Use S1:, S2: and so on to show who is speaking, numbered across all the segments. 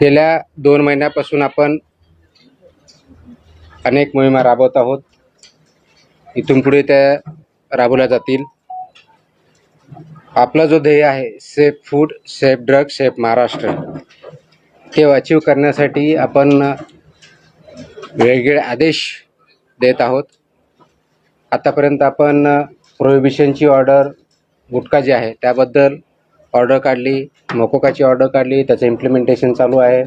S1: गेल्या 2 महिन्यापासून आपण अनेक मोहिमा राबवत आहोत. इथून पुढे त्या राबवल्या जातील. आपला जो ध्येय आहे safe food, safe drug, safe Maharashtra, हे अचीव करण्यासाठी आपण वेगवेगळे आदेश देत आहोत. आतापर्यंत आपण प्रोहिबिशनची ऑर्डर, गुटखा जे आहे त्याबद्दल ऑर्डर काढली, मोकोकाची ऑर्डर काढली, त्याचं इम्प्लिमेंटेशन चालू आहे.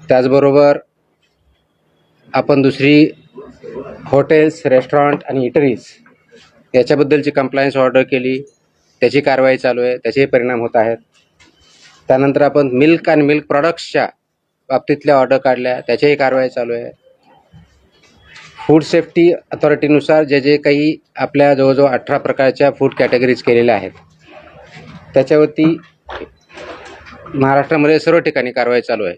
S1: त्याचबरोबर आपण दुसरी हॉटेल्स, रेस्टॉरंट आणि इटरीज याच्याबद्दलची कंप्लायन्स ऑर्डर केली, त्याची कारवाई चालू आहे, त्याचेही परिणाम होत आहेत. त्यानंतर आपण मिल्क आणि मिल्क प्रॉडक्ट्सच्या बाबतीतल्या ऑर्डर काढल्या, त्याच्याही कारवाई चालू आहे. फूड सेफ्टी अथॉरिटीनुसार जे जे काही आपल्या जवळजवळ 18 प्रकारच्या फूड कॅटेगरीज केलेल्या आहेत, त्याच्यावरती महाराष्ट्रामध्ये सर्व ठिकाणी कारवाई चालू आहे.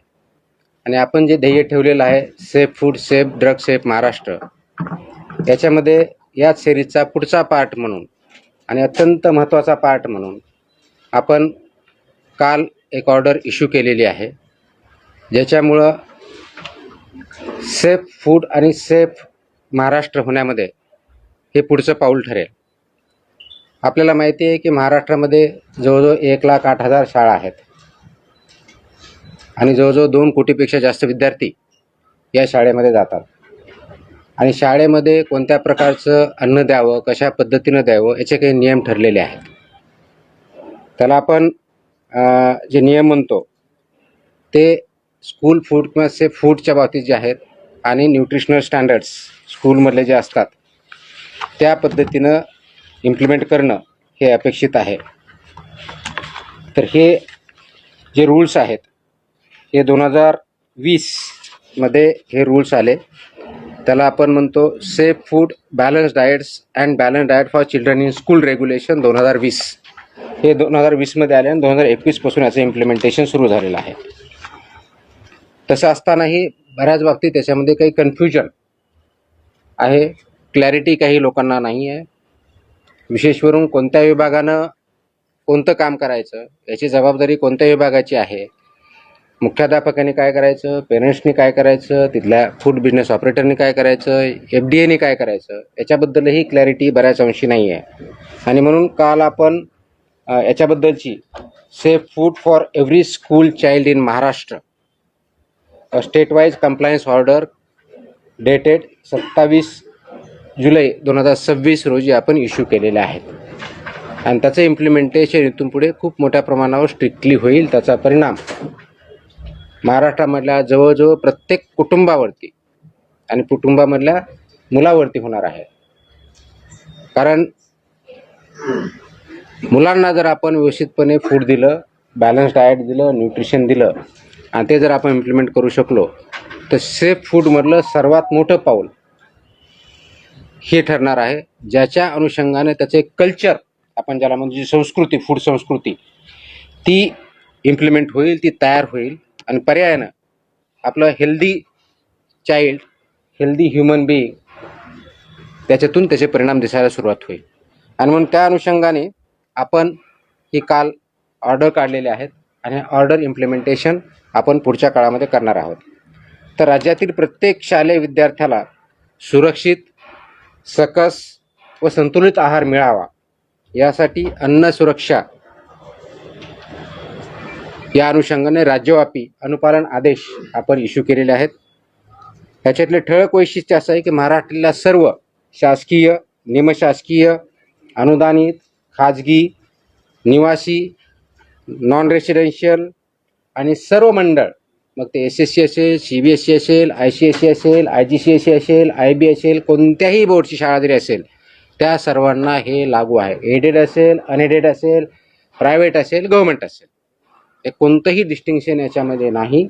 S1: आणि आपण जे ध्येय ठेवलेलं आहे safe food, safe drug, safe Maharashtra, याच्यामध्ये याच सिरीजचा पुढचा पार्ट म्हणून आणि अत्यंत महत्त्वाचा पार्ट म्हणून आपण काल एक ऑर्डर इश्यू केलेली आहे, ज्याच्यामुळं सेफ फूड आणि सेफ महाराष्ट्र होण्यामध्ये हे पुढचं पाऊल ठरेल. आपल्याला माहिती आहे की महाराष्ट्रामध्ये जवळजवळ 1,08,000 शाळा आहेत आणि जवळजवळ 2 कोटीपेक्षा जास्त विद्यार्थी या शाळेमध्ये जातात. आणि शाळेमध्ये कोणत्या प्रकारचं अन्न द्यावं, कशा पद्धतीनं द्यावं, याचे काही नियम ठरलेले आहेत. त्याला आपण जे नियम म्हणतो ते स्कूल फूड किंवा सेफ फूडच्या बाबतीत जे आहेत आणि न्यूट्रिशनल स्टँडर्ड्स स्कूलमधले जे असतात त्या पद्धतीनं इम्प्लिमेंट करणं हे अपेक्षित आहे. तर हे जे रूल्स आहेत हे 2020 मध्ये हे रूल्स आले. त्याला आपण म्हणतो safe food balance diets and balance diet for children in school regulation 2020. हे 2020 मध्ये आले आणि 2021 पासून याचं इम्प्लिमेंटेशन सुरू झालेलं आहे. तसं असतानाही बऱ्याच बाबतीत त्याच्यामध्ये काही कन्फ्युजन आहे, क्लॅरिटी काही लोकांना नाही आहे. विशेषवरून कोणत्या विभागानं कोणतं काम करायचं, याची जबाबदारी कोणत्या विभागाची आहे, मुख्याध्यापकांनी काय करायचं, पेरेंट्सनी काय करायचं, तिथल्या फूड बिझनेस ऑपरेटरनी काय करायचं, FDAनी काय करायचं, याच्याबद्दलही क्लॅरिटी बऱ्याच अंशी नाही आहे. आणि म्हणून काल आपण याच्याबद्दलची safe food for every school child in Maharashtra state wise compliance order dated 27 जुलै 2026 रोजी आपण इश्यू केलेले आहेत. आणि त्याचं इम्प्लिमेंटेशन इथून पुढे खूप मोठ्या प्रमाणावर स्ट्रिक्टली होईल. त्याचा परिणाम महाराष्ट्रामधल्या जवळजवळ प्रत्येक कुटुंबावरती आणि कुटुंबामधल्या मुलावरती होणार आहे. कारण मुलांना जर आपण व्यवस्थितपणे फूड दिलं, बॅलन्स डाएट दिलं, न्यूट्रिशन दिलं आणि ते जर आपण इम्प्लिमेंट करू शकलो तर सेफ फूडमधलं सर्वात मोठं पाऊल हे ठरणार आहे, ज्याच्या अनुषंगाने त्याचे कल्चर, आपण ज्याला म्हणजे संस्कृती, फूड संस्कृती, ती इम्प्लिमेंट होईल, ती तयार होईल. आणि पर्यायानं आपलं healthy child, healthy human being, त्याच्यातून त्याचे परिणाम दिसायला सुरुवात होईल. आणि म्हणून त्या अनुषंगाने आपण ही काल ऑर्डर काढलेले आहेत आणि ऑर्डर इम्प्लिमेंटेशन आपण पुढच्या काळामध्ये करणार आहोत. तर राज्यातील प्रत्येक शालेय विद्यार्थ्याला सुरक्षित, सकस व संतुलित आहार मिळावा यासाठी अन्न सुरक्षा या अनुषंगाने राज्यव्यापी अनुपालन आदेश आपण इश्यू केलेले आहेत. याच्यातले ठळक वैशिष्ट्य असं आहे की महाराष्ट्रातल्या सर्व शासकीय, निमशासकीय, अनुदानित, खाजगी, निवासी, नॉन रेसिडेन्शियल आणि सर्व मंडळ, मग ते SSC असेल, CBSE असेल, ICSE असेल, IGCSE असेल, IB असेल, कोणत्याही बोर्डची शाळा जरी असेल त्या सर्वांना हे लागू आहे. एडेड असेल, अनएडेड असेल, प्रायव्हेट असेल, गव्हर्नमेंट असेल, हे कोणतंही डिस्टिंक्शन याच्यामध्ये नाही.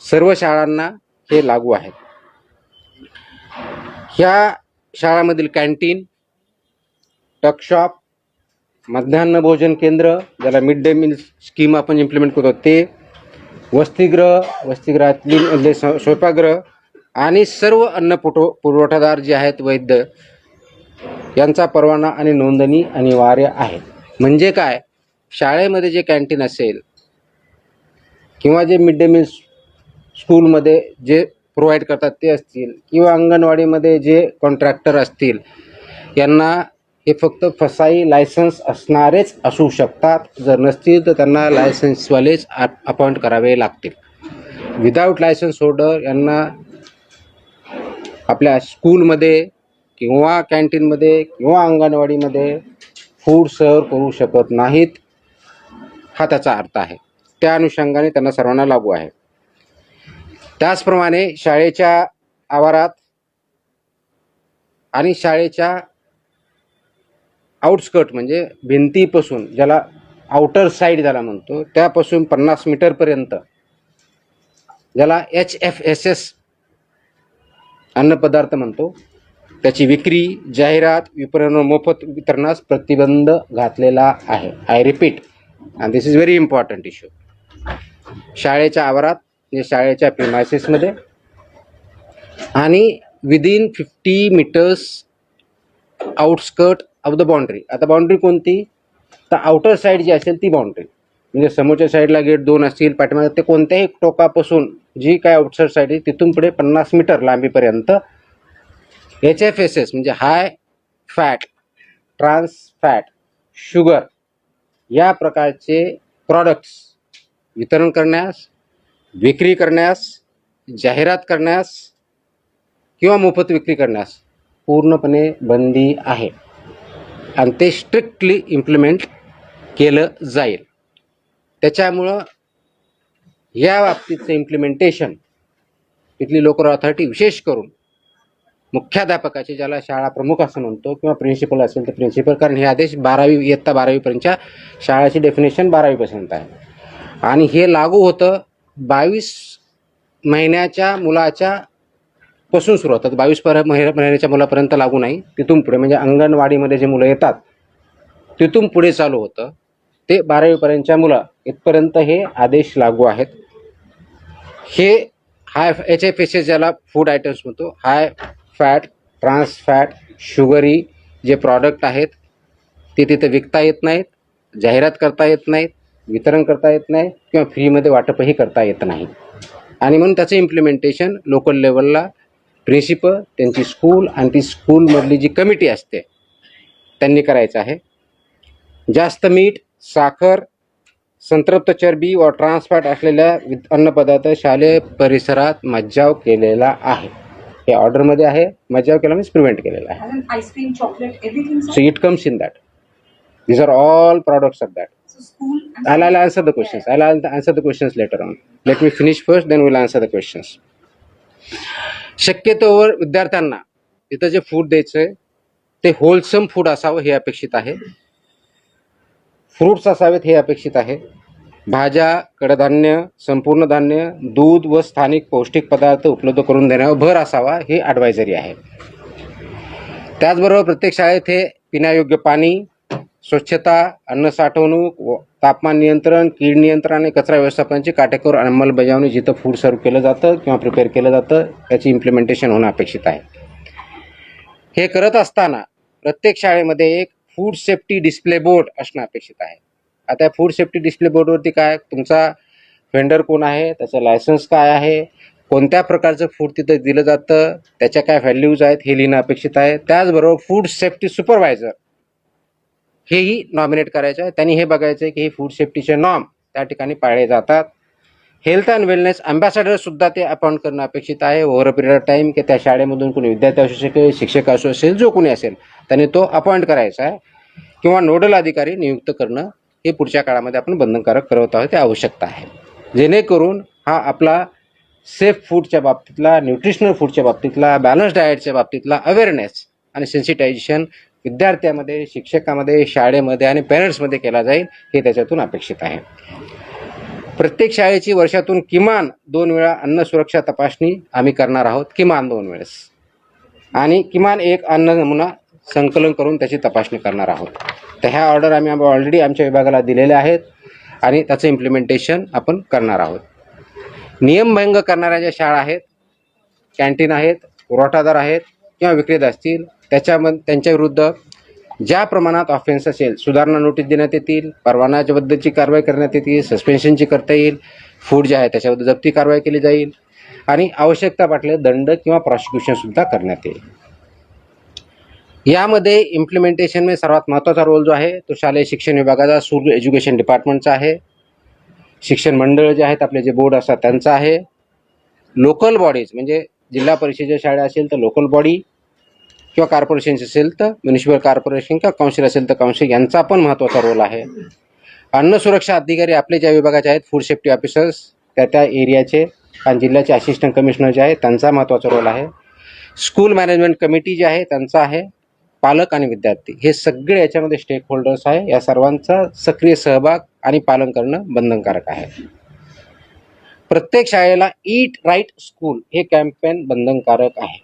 S1: सर्व शाळांना हे लागू आहे. ह्या शाळांमधील कॅन्टीन, टकशॉप, मध्यान्ह भोजन केंद्र, ज्याला मिड डे मील स्कीम आपण इम्प्लिमेंट करतो ते, वसतिगृह, वसतिगृहातली स्वयंपाकगृह आणि सर्व अन्न पुरवठादार जे आहेत, वैद्य, यांचा परवाना आणि नोंदणी अनिवार्य आहे. म्हणजे काय, शाळेमध्ये जे कॅन्टीन असेल किंवा जे मिड डे मील स्कूलमध्ये जे प्रोव्हाइड करतात ते असतील किंवा अंगणवाडीमध्ये जे कॉन्ट्रॅक्टर असतील, यांना हे फक्त फसाई लायसन्स असणारेच असू शकतात. जर नसतील तर त्यांना लायसन्सवालेच अपॉइंट करावे लागतील. विदाऊट लायसन्स होल्डर यांना आपल्या स्कूलमध्ये किंवा कॅन्टीनमध्ये किंवा अंगणवाडीमध्ये फूड सर्व करू शकत नाहीत, हा त्याचा अर्थ आहे. त्या अनुषंगाने त्यांना सर्वांना लागू आहे. त्याचप्रमाणे शाळेच्या आवारात आणि शाळेच्या आउटस्कर्ट म्हणजे भिंतीपासून, ज्याला आउटर साईड ज्याला म्हणतो, त्यापासून 50 मीटरपर्यंत, ज्याला HFSS अन्नपदार्थ म्हणतो, त्याची विक्री, जाहिरात, विपणन व मोफत वितरणास प्रतिबंध घातलेला आहे. I repeat, and this is very important issue. शाळेच्या आवारात म्हणजे शाळेच्या प्रिमायसेसमध्ये आणि within 50 meters outskirt of the boundary. आता बाउंड्री कोणती? तर आउटर साईड जी असेल ती बाउंड्री, म्हणजे समोरच्या साईडला गेट 2 असतील, पाठीमागे ते कोणत्याही टोकापासून जी काय आउटसाईड साईड आहे तिथून पुढे 50 मीटर लांबीपर्यंत HFSS म्हणजे high fat, trans fat, sugar या प्रकारचे प्रॉडक्ट्स वितरण करण्यास, विक्री करण्यास, जाहिरात करण्यास किंवा मोफत विक्री करण्यास पूर्णपणे बंदी आहे आणि ते स्ट्रिक्टली इम्प्लिमेंट केलं जाईल. त्याच्यामुळं या बाबतीचं इम्प्लिमेंटेशन इथली लोकल अथॉरिटी, विशेष करून मुख्याध्यापकाचे, ज्याला शाळा प्रमुख असं म्हणतो, किंवा प्रिन्सिपल असेल तर प्रिन्सिपल, कारण हे आदेश 12वी इयत्ता 12वीपर्यंतच्या शाळेची डेफिनेशन 12वीपर्यंत आहे आणि हे लागू होतं 22 महिन्याच्या मुलाच्या पासून सुरू होतात. 22 महिन्याच्या मुलापर्यंत लागू नाही, तिथून पुढे म्हणजे अंगणवाडीमध्ये जे मुलं येतात तिथून पुढे चालू होतं. ते 12वीपर्यंतच्या मुलं इथपर्यंत हे आदेश लागू आहेत. हे हाय HFSS ज्याला फूड आयटम्स म्हणतो, high fat, trans fat, sugary जे प्रॉडक्ट आहेत ते तिथे विकता येत नाहीत, जाहिरात करता येत नाहीत, वितरण करता येत नाही किंवा फ्रीमध्ये वाटपही करता येत नाही. आणि म्हणून त्याचं इम्प्लिमेंटेशन लोकल लेवलला प्रिन्सिपल, त्यांची स्कूल आणि ती स्कूलमधली जी कमिटी असते त्यांनी करायचं आहे. जास्त मीठ, साखर, संतृप्त चरबी व ट्रान्सफॅट असलेल्या अन्नपदार्थ शालेय परिसरात मज्जाव केलेला आहे. हे ऑर्डरमध्ये आहे. मज्जाव केला मीन्स प्रिव्हेंट केलेला आहे.
S2: Ice cream, chocolate, everything.
S1: So it comes in that. These are all products of that.
S2: So school.
S1: I'll answer the questions. I'll answer the questions later on. Let me finish first, then we'll answer the questions. शक्यतोवर विद्यार्थ्यांना इथं जे food द्यायचंय ते wholesome food असावं हे अपेक्षित आहे. फ्रूट्स असावेत हे अपेक्षित आहे. भाज्या, कडधान्य, संपूर्ण धान्य, दूध व स्थानिक पौष्टिक पदार्थ उपलब्ध करून देण्यावर भर असावा हे ॲडवायझरी आहे. त्याचबरोबर प्रत्येक शाळेत हे पिण्यायोग्य पाणी, स्वच्छता, अन्न साठवणूक, तापमान नियंत्रण, कीड नियंत्रण आणि कचरा व्यवस्थापनाची काटेकोर अंमलबजावणी जिथं फूड सर्व केलं जातं किंवा प्रिपेअर केलं जातं त्याची इम्प्लिमेंटेशन होणं अपेक्षित आहे. हे करत असताना प्रत्येक शाळेमध्ये एक फूड सेफ्टी डिस्प्ले बोर्ड असणं अपेक्षित आहे. आता फूड सेफ्टी डिस्प्ले बोर्डवरती काय, तुमचा व्हेंडर कोण आहे, त्याचं लायसन्स काय आहे, कोणत्या प्रकारचं फूड तिथं दिलं जातं, त्याच्या काय व्हॅल्यूज आहेत हे लिहिणं अपेक्षित आहे. त्याचबरोबर फूड सेफ्टी सुपरवायझर हेही नॉमिनेट करायचं आहे. त्यांनी हे बघायचं आहे की हे फूड सेफ्टीचे नॉर्म त्या ठिकाणी पाळले जातात. हेल्थ अँड वेलनेस अँबॅसेडरसुद्धा ते अपॉइंट करणं अपेक्षित आहे over a period of time, की त्या शाळेमधून कोणी विद्यार्थी असू शकेल, शिक्षक असू असेल, जो कोणी असेल त्यांनी तो अपॉइंट करायचा आहे किंवा नोडल अधिकारी नियुक्त करणं हे पुढच्या काळामध्ये आपण बंधनकारक करत आहोत, ते आवश्यकता आहे. जेणेकरून हा आपला सेफ फूडच्या बाबतीतला, न्यूट्रिशनल फूडच्या बाबतीतला, बॅलन्स डाएटच्या बाबतीतला अवेअरनेस आणि सेन्सिटायझेशन विद्यार्थ्यामध्ये, शिक्षकामध्ये, शाळेमध्ये आणि पेरेंट्समध्ये केला जाईल हे त्याच्यातून अपेक्षित आहे. प्रत्येक शाळेची वर्षातून किमान 2 वेळा अन्न सुरक्षा तपासणी आम्ही करणार आहोत, किमान 2 वेळेस, आणि किमान एक अन्न नमुना संकलन करून त्याची तपासणी करणार आहोत. तर ह्या ऑर्डर आम्ही ऑलरेडी आमच्या विभागाला दिलेल्या आहेत आणि त्याचं इम्प्लिमेंटेशन आपण करणार आहोत. नियमभंग करणाऱ्या ज्या शाळा आहेत, कॅन्टीन आहेत, पुरवठादार आहेत किंवा विक्रेता असतील त्यांच्या विरुद्ध ज्या प्रमाणात ऑफेन्स असेल सुधारणा नोटीस देण्यात येतील, परवानाच्याबद्दलची कारवाई करण्यात येतील, सस्पेन्शनची करता येईल, फूड जे आहे त्याच्याबद्दल जप्ती कारवाई केली जाईल आणि आवश्यकता वाटल्यास दंड किंवा प्रॉसिक्युशन सुद्धा करण्यात येईल. यामध्ये इम्प्लिमेंटेशन में सर्वात महत्त्वाचा रोल जो आहे तो शालेय शिक्षण विभागाचा, स्कूल एज्युकेशन डिपार्टमेंटचा आहे. शिक्षण मंडळ जे आहेत आपले जे बोर्ड असतात त्यांचा आहे. लोकल बॉडीज म्हणजे जिल्हा परिषदेच्या शाळा असेल तर लोकल बॉडी किंवा कॉर्पोरेशन असेल तर म्युनिसिपल कॉर्पोरेशन किंवा काउन्सिल असेल तर काउन्सिल यांचा पण महत्त्वाचा रोल आहे. अन्न सुरक्षा अधिकारी आपले ज्या विभागाचे आहेत, फूड सेफ्टी ऑफिसर्स त्या एरियाचे आणि जिल्ह्याचे असिस्टंट कमिशनर जे आहेत त्यांचा महत्त्वाचा रोल आहे. स्कूल मॅनेजमेंट कमिटी जे आहे त्यांचा आहे. पालक आणि विद्यार्थी हे सगळे याच्यामध्ये स्टेक होल्डर्स आहे. या सर्वांचा सक्रिय सहभाग आणि पालन करणं बंधनकारक आहे. प्रत्येक शाळेला ईट राईट स्कूल हे कॅम्पेन बंधनकारक आहे.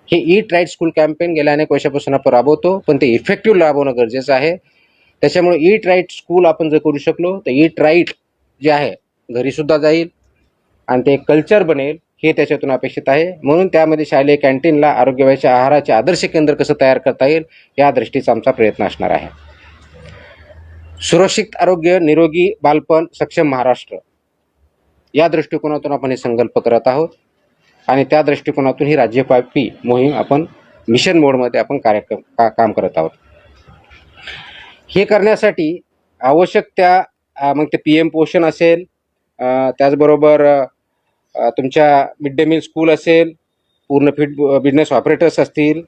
S1: हे ईट राईट स्कूल कॅम्पेन गेल्या अनेक वर्षापासून आपण राबवतो, पण ते इफेक्टिव्ह राबवणं गरजेचं आहे. त्याच्यामुळे ईट राईट स्कूल आपण जर करू शकलो तर ईट राईट जे आहे घरीसुद्धा जाईल आणि ते कल्चर बनेल हे त्याच्यातून अपेक्षित आहे. म्हणून त्यामध्ये शालेय कॅन्टीनला आरोग्यवाच्या आहाराचे आदर्श केंद्र कसं तयार करता येईल या दृष्टीचा आमचा प्रयत्न असणार आहे. सुरक्षित आरोग्य, निरोगी बालपण, सक्षम महाराष्ट्र या दृष्टिकोनातून आपण हे संकल्प करत आहोत आणि त्या दृष्टिकोनातून ही राज्यव्यापी मोहीम आपण मिशन मोडमध्ये आपण काम करत आहोत. हे करण्यासाठी आवश्यक त्या मग ते PM पोषण असेल, त्याचबरोबर तुमच्या मिड डे मील स्कूल असेल, पूर्ण फिट बिझनेस ऑपरेटर्स असतील,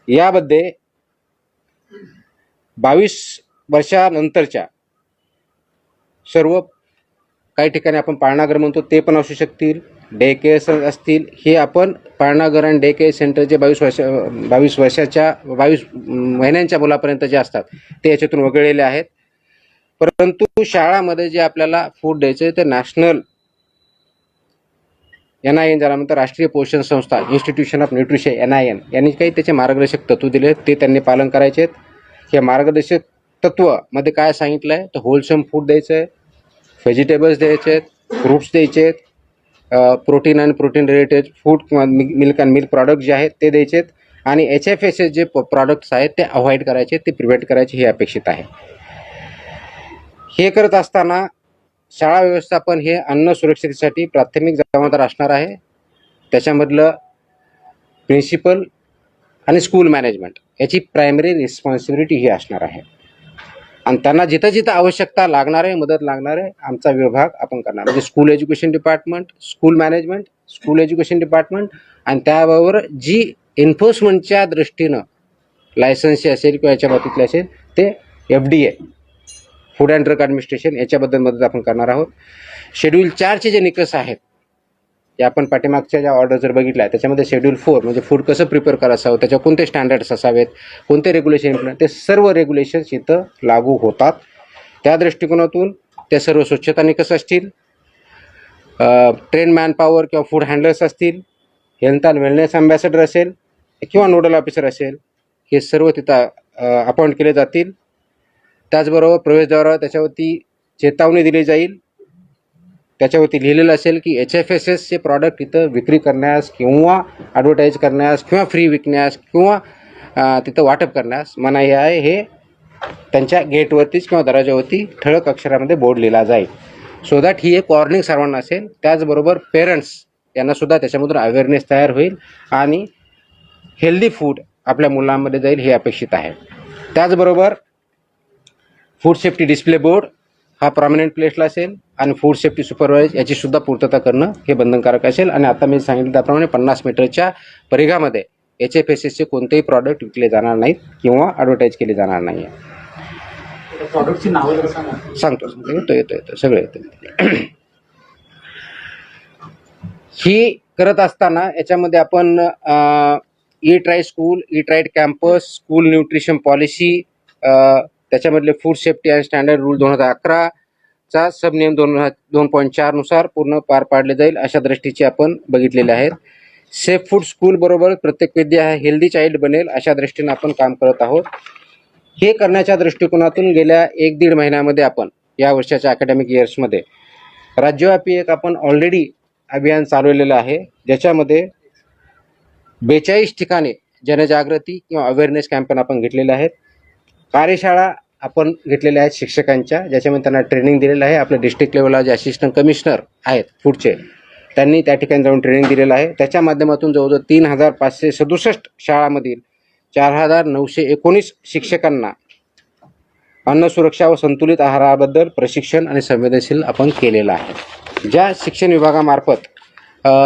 S1: यामध्ये 22 वर्षानंतरच्या सर्व काही ठिकाणी आपण पाळणाघर म्हणतो ते पण असू शकतील, डे केअर असतील. हे आपण पाळणाघर आणि डे केअर सेंटर जे 22 महिन्यांच्या मुलापर्यंत जे असतात ते याच्यातून वगळलेले आहेत. परंतु शाळामध्ये जे आपल्याला फूड द्यायचं ते नॅशनल NIN ज्याला म्हणतात राष्ट्रीय पोषण संस्था, इन्स्टिट्यूशन ऑफ न्यूट्रिशन NIN यांनी काही त्याचे मार्गदर्शक तत्व दिले ते त्यांनी पालन करायचे आहेत. हे मार्गदर्शक तत्व मध्ये काय सांगितलं आहे तर होलसम फूड द्यायचं आहे, व्हेजिटेबल्स द्यायचे आहेत, फ्रूट्स द्यायचे आहेत, प्रोटीन आणि प्रोटीन रिलेटेड फूड किंवा मिल्क अँड मिल्क प्रॉडक्ट जे आहेत ते द्यायचे आहेत आणि HFSS जे प्रॉडक्ट्स आहेत ते अवॉइड करायचे, ते प्रिव्हेंट करायचे हे अपेक्षित आहे. हे करत असताना शाळा व्यवस्थापन हे अन्न सुरक्षिततेसाठी प्राथमिक जबाबदार असणार आहे. त्याच्यामधलं प्रिन्सिपल आणि स्कूल मॅनेजमेंट याची प्रायमरी रिस्पॉन्सिबिलिटी ही असणार आहे आणि त्यांना जिथं जिथं आवश्यकता लागणार आहे, मदत लागणार आहे, आमचा विभाग आपण करणार. म्हणजे school education department, school management, school education department आणि त्याबरोबर जी एन्फोर्समेंटच्या दृष्टीनं लायसन्सची असेल किंवा याच्या बाबतीतले असेल ते FDA food and drug administration याच्याबद्दल मदत आपण करणार आहोत. शेड्यूल 4चे जे निकष आहेत ते आपण पाठीमागच्या ज्या ऑर्डर जर बघितल्या त्याच्यामध्ये शेड्यूल 4 म्हणजे फूड कसं प्रिपेअर करायचं, त्याच्या कोणते स्टँडर्ड्स असावेत, कोणते रेग्युलेशन इम्प्लिमेंट, ते सर्व रेग्युलेशन्स इथं लागू होतात. त्या दृष्टिकोनातून ते सर्व स्वच्छता निकष असतील, ट्रेन मॅनपॉवर किंवा फूड हँडलर्स असतील, हेल्थ अँड वेलनेस अँबॅसेडर असेल किंवा नोडल ऑफिसर असेल, हे सर्व तिथं अपॉइंट केले जातील. त्याचबरोबर प्रवेशद्वारावर त्याच्यावरती चेतावणी दिली जाईल. त्याच्यावरती लिहिलेलं असेल की HFSS चे प्रॉडक्ट इथं विक्री करण्यास किंवा ॲडव्हर्टाईज करण्यास किंवा फ्री विकण्यास किंवा तिथं वाटप करण्यास मनाई आहे. हे त्यांच्या गेटवरतीच किंवा दरवाजावरती ठळक अक्षरामध्ये बोर्ड लिहिला जाईल. सो दॅट ही एक वॉर्निंग सर्वांना असेल. त्याचबरोबर पेरेंट्स यांनासुद्धा त्याच्यामधून अवेअरनेस तयार होईल आणि हेल्दी फूड आपल्या मुलांमध्ये जाईल हे अपेक्षित आहे. त्याचबरोबर फूड सेफ्टी डिस्प्ले बोर्ड हा प्रॉमिनंट प्लेसला असेल आणि फूड सेफ्टी सुपरवायझर याची सुद्धा पूर्तता करणं हे बंधनकारक असेल. आणि आता मी सांगितलं त्याप्रमाणे 50 मीटरच्या परिघामध्ये HFSS चे कोणतेही प्रॉडक्ट विकले जाणार नाहीत किंवा ॲडव्हर्टाईज केले जाणार नाही आहे.
S2: प्रॉडक्टची नावं
S1: सांगतो येतो सगळं येतं. ही करत असताना याच्यामध्ये आपण eat right school, eat right campus, school nutrition policy, त्याच्यामधले food safety and standard rule 2011 चा सबनियम 2.4 नुसार पूर्ण पार पाडले जाईल अशा दृष्टीचे आपण बघितलेले आहेत. सेफ फूड स्कूल बरोबर प्रत्येक विद्या हेल्दी चाइल्ड बनेल अशा दृष्टीने आपण काम करत आहोत. हे करण्याच्या दृष्टिकोनातून गेल्या 1-1.5 महिन्यामध्ये आपण या वर्षाच्या अकॅडमिक इयर्समध्ये राज्यव्यापी एक आपण ऑलरेडी अभियान चालवलेलं आहे, ज्याच्यामध्ये 42 ठिकाणी जनजागृती किंवा अवेअरनेस कॅम्पेन आपण घेतलेले आहेत. कार्यशाळा आपण घेतलेल्या आहेत शिक्षकांच्या, ज्याच्यामध्ये त्यांना ट्रेनिंग दिलेलं आहे. आपल्या डिस्ट्रिक्ट लेवलला जे असिस्टंट कमिशनर आहेत फूडचे, त्यांनी त्या ठिकाणी जाऊन ट्रेनिंग दिलेलं आहे. त्याच्या माध्यमातून जवळजवळ 3,567 शाळांमधील 4,919 शिक्षकांना अन्न सुरक्षा व संतुलित आहाराबद्दल प्रशिक्षण आणि संवेदनशील आपण केलेलं आहे. ज्या शिक्षण विभागामार्फत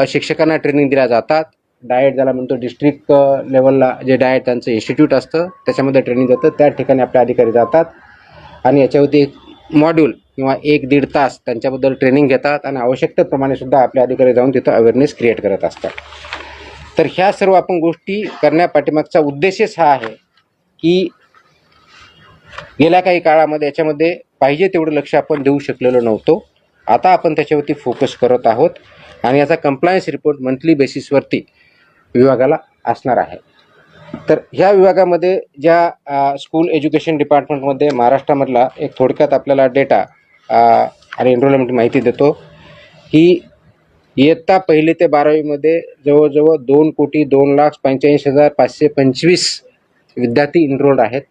S1: शिक्षकांना ट्रेनिंग दिल्या जातात, डाएट ज्याला म्हणतो, डिस्ट्रिक्ट लेवलला जे डाएट त्यांचं इन्स्टिट्यूट असतं त्याच्यामध्ये ट्रेनिंग जातं, त्या ठिकाणी आपले अधिकारी जातात आणि याच्यावरती एक मॉड्यूल किंवा 1-1.5 तास त्यांच्याबद्दल ट्रेनिंग घेतात आणि आवश्यकतेप्रमाणे सुद्धा आपले अधिकारी जाऊन तिथं अवेअरनेस क्रिएट करत असतात. तर ह्या सर्व आपण गोष्टी करण्यापाठीमागचा उद्देशच हा आहे की गेल्या काही काळामध्ये याच्यामध्ये पाहिजे तेवढं लक्ष आपण देऊ शकलेलो नव्हतो. आता आपण त्याच्यावरती फोकस करत आहोत आणि याचा कंप्लायन्स रिपोर्ट मंथली बेसिसवरती विभागाला असणार आहे. तर ह्या विभागामध्ये ज्या स्कूल एज्युकेशन डिपार्टमेंटमध्ये महाराष्ट्रामधला एक थोडक्यात आपल्याला डेटा आणि एनरोलमेंट माहिती देतो की इयत्ता 1ली ते 12वीमध्ये जवळजवळ 2,02,85,525 विद्यार्थी इनरोल्ड आहेत.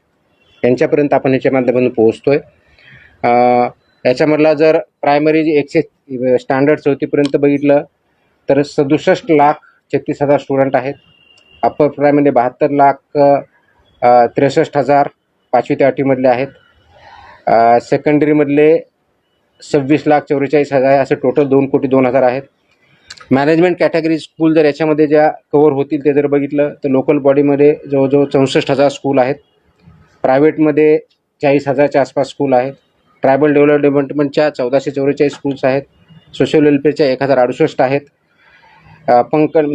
S1: यांच्यापर्यंत आपण याच्या माध्यमातून पोहोचतोय. याच्यामधला जर प्रायमरी स्टँडर्ड 4थीपर्यंत बघितलं तर 67,36,000 स्टुडंट आहेत. अप्पर प्रायमरी 72,63,000 5वी ते 8वीमधले आहेत. सेकंडरीमधले 26,44,000 असे टोटल 2,02,00,000 आहेत. मॅनेजमेंट कॅटेगरी स्कूल जर याच्यामध्ये ज्या कव्हर होतील ते जर बघितलं तर लोकल बॉडीमध्ये जवळजवळ 64,000 स्कूल आहेत. प्रायव्हेटमध्ये 40,000च्या आसपास स्कूल आहेत. ट्रायबल डेव्हलपमेंटच्या 1,444 स्कूल्स आहेत. सोशल वेलफेअरच्या 1,068 आहेत.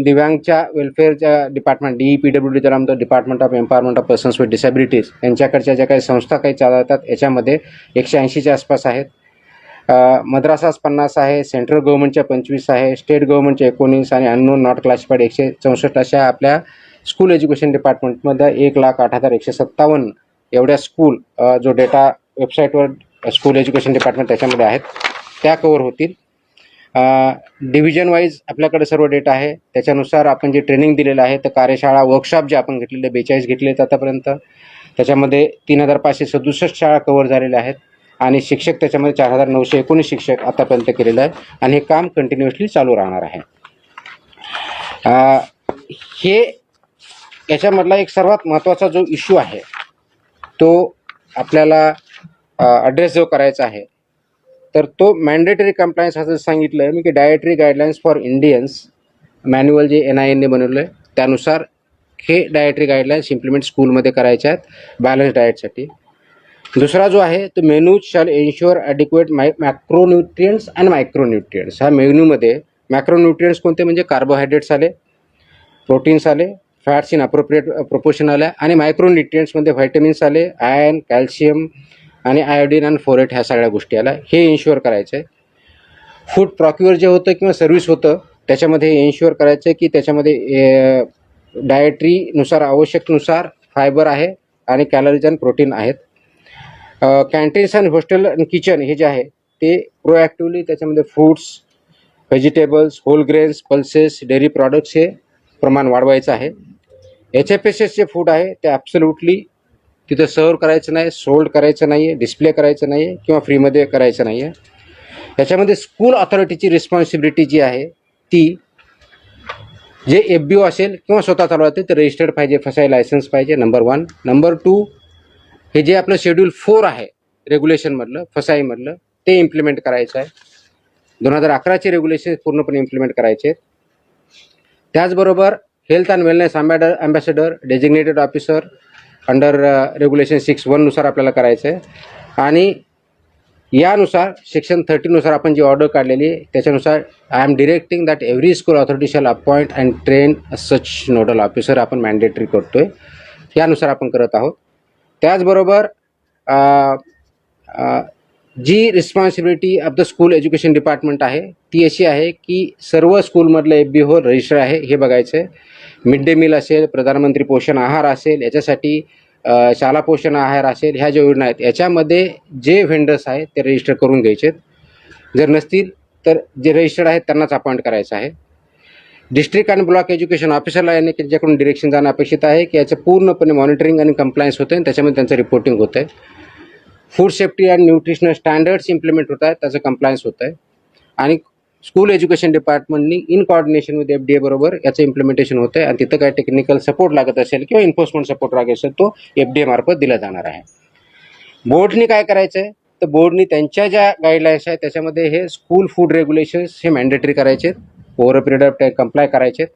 S1: दिव्यांगच्या वेलफेअरच्या डिपार्टमेंट DEPWD ज्याला म्हणतो, department of empowerment of persons with disabilities, यांच्याकडच्या ज्या काही संस्था काही चालवतात याच्यामध्ये 180च्या आसपास आहेत. मद्रासास 50 आहे, सेंट्रल गव्हर्नमेंटच्या 25 आहे, स्टेट गव्हर्नमेंटच्या 19 आणि अननोन नॉट क्लासिफाईड 164 अशा आपल्या स्कूल एज्युकेशन डिपार्टमेंटमध्ये 1,08,157 एवढ्या स्कूल जो डेटा वेबसाईटवर स्कूल एज्युकेशन डिपार्टमेंट त्याच्यामध्ये आहेत त्या कव्हर होतील. डिव्हिजन वाईज आपल्याकडे सर्व डेटा आहे. त्याच्यानुसार आपण जे ट्रेनिंग दिलेलं आहे तर कार्यशाळा वर्कशॉप जे आपण घेतलेले 42 घेतले आहेत आतापर्यंत, त्याच्यामध्ये 3,567 शाळा कव्हर झालेल्या आहेत आणि शिक्षक त्याच्यामध्ये 4,919 शिक्षक आतापर्यंत केलेलं आहे आणि हे काम कंटिन्युअसली चालू राहणार आहे. हे याच्यामधला एक सर्वात महत्त्वाचा जो इश्यू आहे तो आपल्याला ॲड्रेस जो करायचा आहे तर तो मॅन्डेटरी कंप्लायन्स असं सांगितलं आहे मी की dietary guidelines for Indians manual जे NINने बनवलं आहे त्यानुसार हे डायटरी गाईडलाईन्स इम्प्लिमेंट स्कूलमध्ये करायचे आहेत बॅलन्स डाएटसाठी. दुसरा जो आहे तो menu shall ensure adequate macronutrients and micronutrients. ह्या मेन्यूमध्ये मॅक्रोन्यूट्रियंट्स कोणते म्हणजे कार्बोहायड्रेट्स आले, प्रोटीन्स आले, फॅट्स इन अप्रोप्रिएट प्रोपोर्शन आल्या आणि मायक्रोन्यूट्रियंट्समध्ये व्हायटमिन्स आले, आयर्न, कॅल्शियम आणि आयोडीन आणि फोरेट ह्या सगळ्या गोष्टी आल्या. हे इन्श्युअर करायचं आहे. फूड प्रॉक्युअर जे होतं किंवा सर्व्हिस होतं त्याच्यामध्ये हे इन्श्युअर करायचं आहे की त्याच्यामध्ये डायटरीनुसार आवश्यकनुसार फायबर आहे आणि कॅलरीज आणि प्रोटीन आहेत. कॅन्टीन्स आणि हॉस्टेल आणि किचन हे जे आहे ते प्रोॲक्टिव्हली त्याच्यामध्ये fruits, vegetables, whole grains, pulses, dairy products हे प्रमाण वाढवायचं आहे. HFSS जे फूड आहे ते ॲब्सोल्युटली तिथं सर्व करायचं नाही, सोल्ड करायचं नाही आहे, डिस्प्ले करायचं नाही आहे किंवा फ्रीमध्ये करायचं नाही आहे. याच्यामध्ये स्कूल ऑथॉरिटीची रिस्पॉन्सिबिलिटी जी आहे ती जे FBO असेल किंवा स्वतः चालवते ते रजिस्टर्ड पाहिजे, FSSAI लायसन्स पाहिजे, नंबर 1. नंबर 2, हे जे आपलं शेड्यूल 4 आहे रेग्युलेशनमधलं FSSAIमधलं ते इम्प्लिमेंट करायचं आहे. 2011चे रेग्युलेशन पूर्णपणे इम्प्लिमेंट करायचे आहेत. त्याचबरोबर health and wellness ambassador, designated officer under regulation 6(1) नुसार आपल्याला करायचं आहे आणि यानुसार सेक्शन 30 आपण जी ऑर्डर काढलेली आहे त्याच्यानुसार I am directing that every school authority shall appoint and train such nodal officer आपण मॅन्डेटरी करतोय, यानुसार आपण करत आहोत. त्याचबरोबर जी responsibility of the school education department आहे ती अशी आहे की सर्व स्कूलमधलं FBO रजिस्टर आहे हे बघायचं आहे. मिड डे मील असेल, प्रधानमंत्री पोषण आहार असेल, याच्यासाठी शाळा पोषण आहार असेल, ह्या ज्या योजना आहेत याच्यामध्ये जे व्हेंडर्स आहेत ते रजिस्टर करून घ्यायचे आहेत. जर नसतील तर जे रजिस्टर्ड आहेत त्यांनाच अपॉइंट करायचं आहे. डिस्ट्रिक्ट आणि ब्लॉक एज्युकेशन ऑफिसरला याने त्यांच्याकडून डिरेक्शन जाणं अपेक्षित आहे की याचं पूर्णपणे मॉनिटरिंग आणि कंप्लायन्स होतं आणि त्याच्यामध्ये त्यांचं रिपोर्टिंग होतं आहे. Food safety and nutritional standards implement होत आहेत, त्याचं कंप्लायन्स होत आहे. आणि स्कूल एज्युकेशन डिपार्टमेंटनी इन कोऑर्डिनेशन विथ FDA बरोबर याचं इम्प्लिमेंटेशन होतं आहे. आणि तिथं काय टेक्निकल सपोर्ट लागत असेल किंवा एन्फोर्समेंट सपोर्ट लागत असेल तो FDA मार्फत दिला जाणार आहे. बोर्डनी काय करायचं आहे, तर बोर्डनी त्यांच्या ज्या गाईडलाईन्स आहेत त्याच्यामध्ये हे स्कूल फूड रेग्युलेशन्स हे मॅन्डेटरी करायचे आहेत, over a period of time comply करायचे आहेत.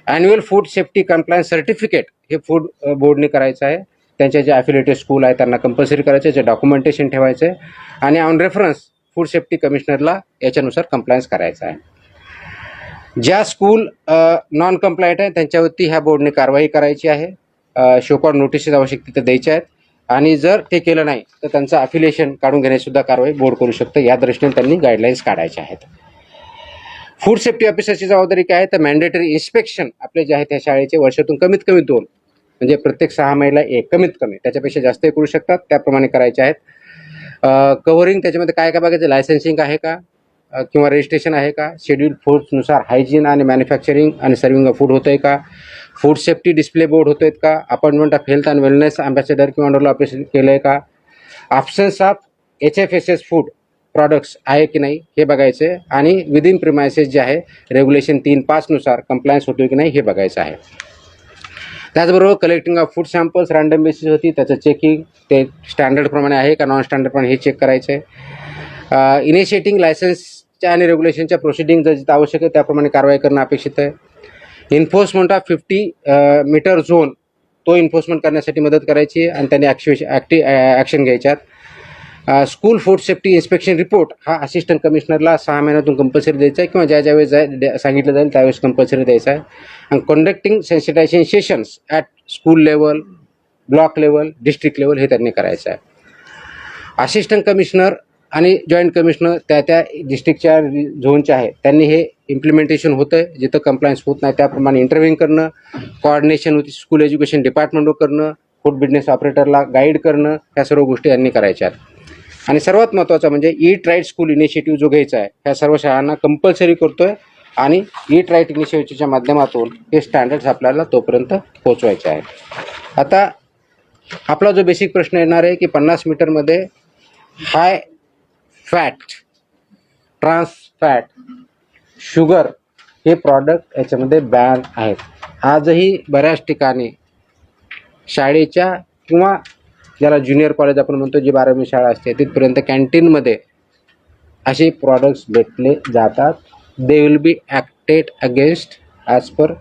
S1: Annual food safety compliance certificate हे फूड बोर्डने करायचं आहे. त्यांचे जे ॲफिलिएटेड स्कूल आहे त्यांना कंपल्सरी करायचं आहे, जे डॉक्युमेंटेशन ठेवायचं आहे. आणि ऑन रेफरन्स फूड सेफ्टी कमिशनरला याच्यानुसार कंप्लायन्स करायचा आहे. ज्या स्कूल नॉन कंप्लायंट आहे त्यांच्यावरती ह्या बोर्डने कारवाई करायची आहे. शोकॉज नोटिसेस आवश्यक तिथे द्यायच्या आहेत. आणि जर ते केलं नाही तर त्यांचं अफिलिएशन काढून घेण्याची सुद्धा कारवाई बोर्ड करू शकतं. या दृष्टीने त्यांनी गाईडलाईन्स काढायच्या आहेत. फूड सेफ्टी ऑफिसरची जबाबदारी काय आहे, तर मॅन्डेटरी इन्स्पेक्शन आपले जे आहे त्या शाळेचे वर्षातून कमीत कमी 2 म्हणजे प्रत्येक 6 महिन्याला 1 कमीत कमी, त्याच्यापेक्षा जास्तही करू शकतात, त्याप्रमाणे करायचे आहेत. कव्हरिंग त्याच्यामध्ये काय काय बघायचं, लायसन्सिंग आहे का किंवा रजिस्ट्रेशन आहे का, शेड्यूल फूड्सनुसार हायजीन आणि मॅन्युफॅक्चरिंग आणि सर्विंग ऑफ फूड होतं आहे का, फूड सेफ्टी डिस्प्ले बोर्ड होत आहेत का, appointment of health and wellness ambassador किंवा अंडरला ऑपरेशन केलं आहे का, absence of HFSS food products आहे की नाही हे बघायचं आहे. आणि विदिन प्रिमायसेस जे आहे रेग्युलेशन 3.5 नुसार कंप्लायन्स होतो की नाही हे बघायचं आहे. त्याचबरोबर collecting of food samples random basis होती, त्याचं चेकिंग ते स्टँडर्डप्रमाणे आहे का नॉन स्टँडर्डप्रमाणे हे चेक करायचं आहे. इनिशिएटिंग लायसन्सच्या आणि रेग्युलेशनच्या प्रोसिडिंग जर जिथं आवश्यक आहे त्याप्रमाणे कारवाई करणं अपेक्षित आहे. इन्फोर्समेंट ऑफ 50 मीटर झोन तो इन्फोर्समेंट करण्यासाठी मदत करायची आणि त्यांनी ॲक्शन घ्यायच्यात. School food safety inspection report हा असिस्टंट कमिशनरला 6 महिन्यातून कंपल्सरी द्यायचा आहे किंवा ज्यावेळेस सांगितलं जाईल त्यावेळेस कंपल्सरी द्यायचा आहे. आणि conducting sensitisation sessions at school level, block level, district level हे त्यांनी करायचं आहे. असिस्टंट कमिशनर आणि जॉईंट कमिशनर त्या डिस्ट्रिक्टच्या झोनच्या आहे त्यांनी हे इम्प्लिमेंटेशन होतं आहे, जिथं कंप्लायन्स होत नाही त्याप्रमाणे इंटरव्ह्यू करणं, कोऑर्डिनेशन विथ स्कूल एज्युकेशन डिपार्टमेंटवर करणं, फूड बिझनेस ऑपरेटरला गाईड करणं, ह्या सर्व गोष्टी यांनी करायच्या आहेत. आणि सर्वात महत्त्वाचं म्हणजे ईट राईट स्कूल इनिशिएटिव्ह जो घ्यायचा आहे ह्या सर्व शाळांना कंपल्सरी करतो आहे. आणि ईट राईट इनिशिएटिव्हच्या माध्यमातून हे स्टँडर्ड्स आपल्याला तोपर्यंत पोचवायचे आहेत. आता आपला जो बेसिक प्रश्न येणार आहे की 50 मीटरमध्ये high fat, trans fat, sugar हे प्रॉडक्ट याच्यामध्ये बॅन आहेत. आजही बऱ्याच ठिकाणी शाळेच्या किंवा ज्याला ज्युनियर कॉलेज आपण म्हणतो जी 12वी शाळा असते तिथपर्यंत कॅन्टीनमध्ये असे प्रॉडक्ट्स भेटले जातात. They will be acted against as per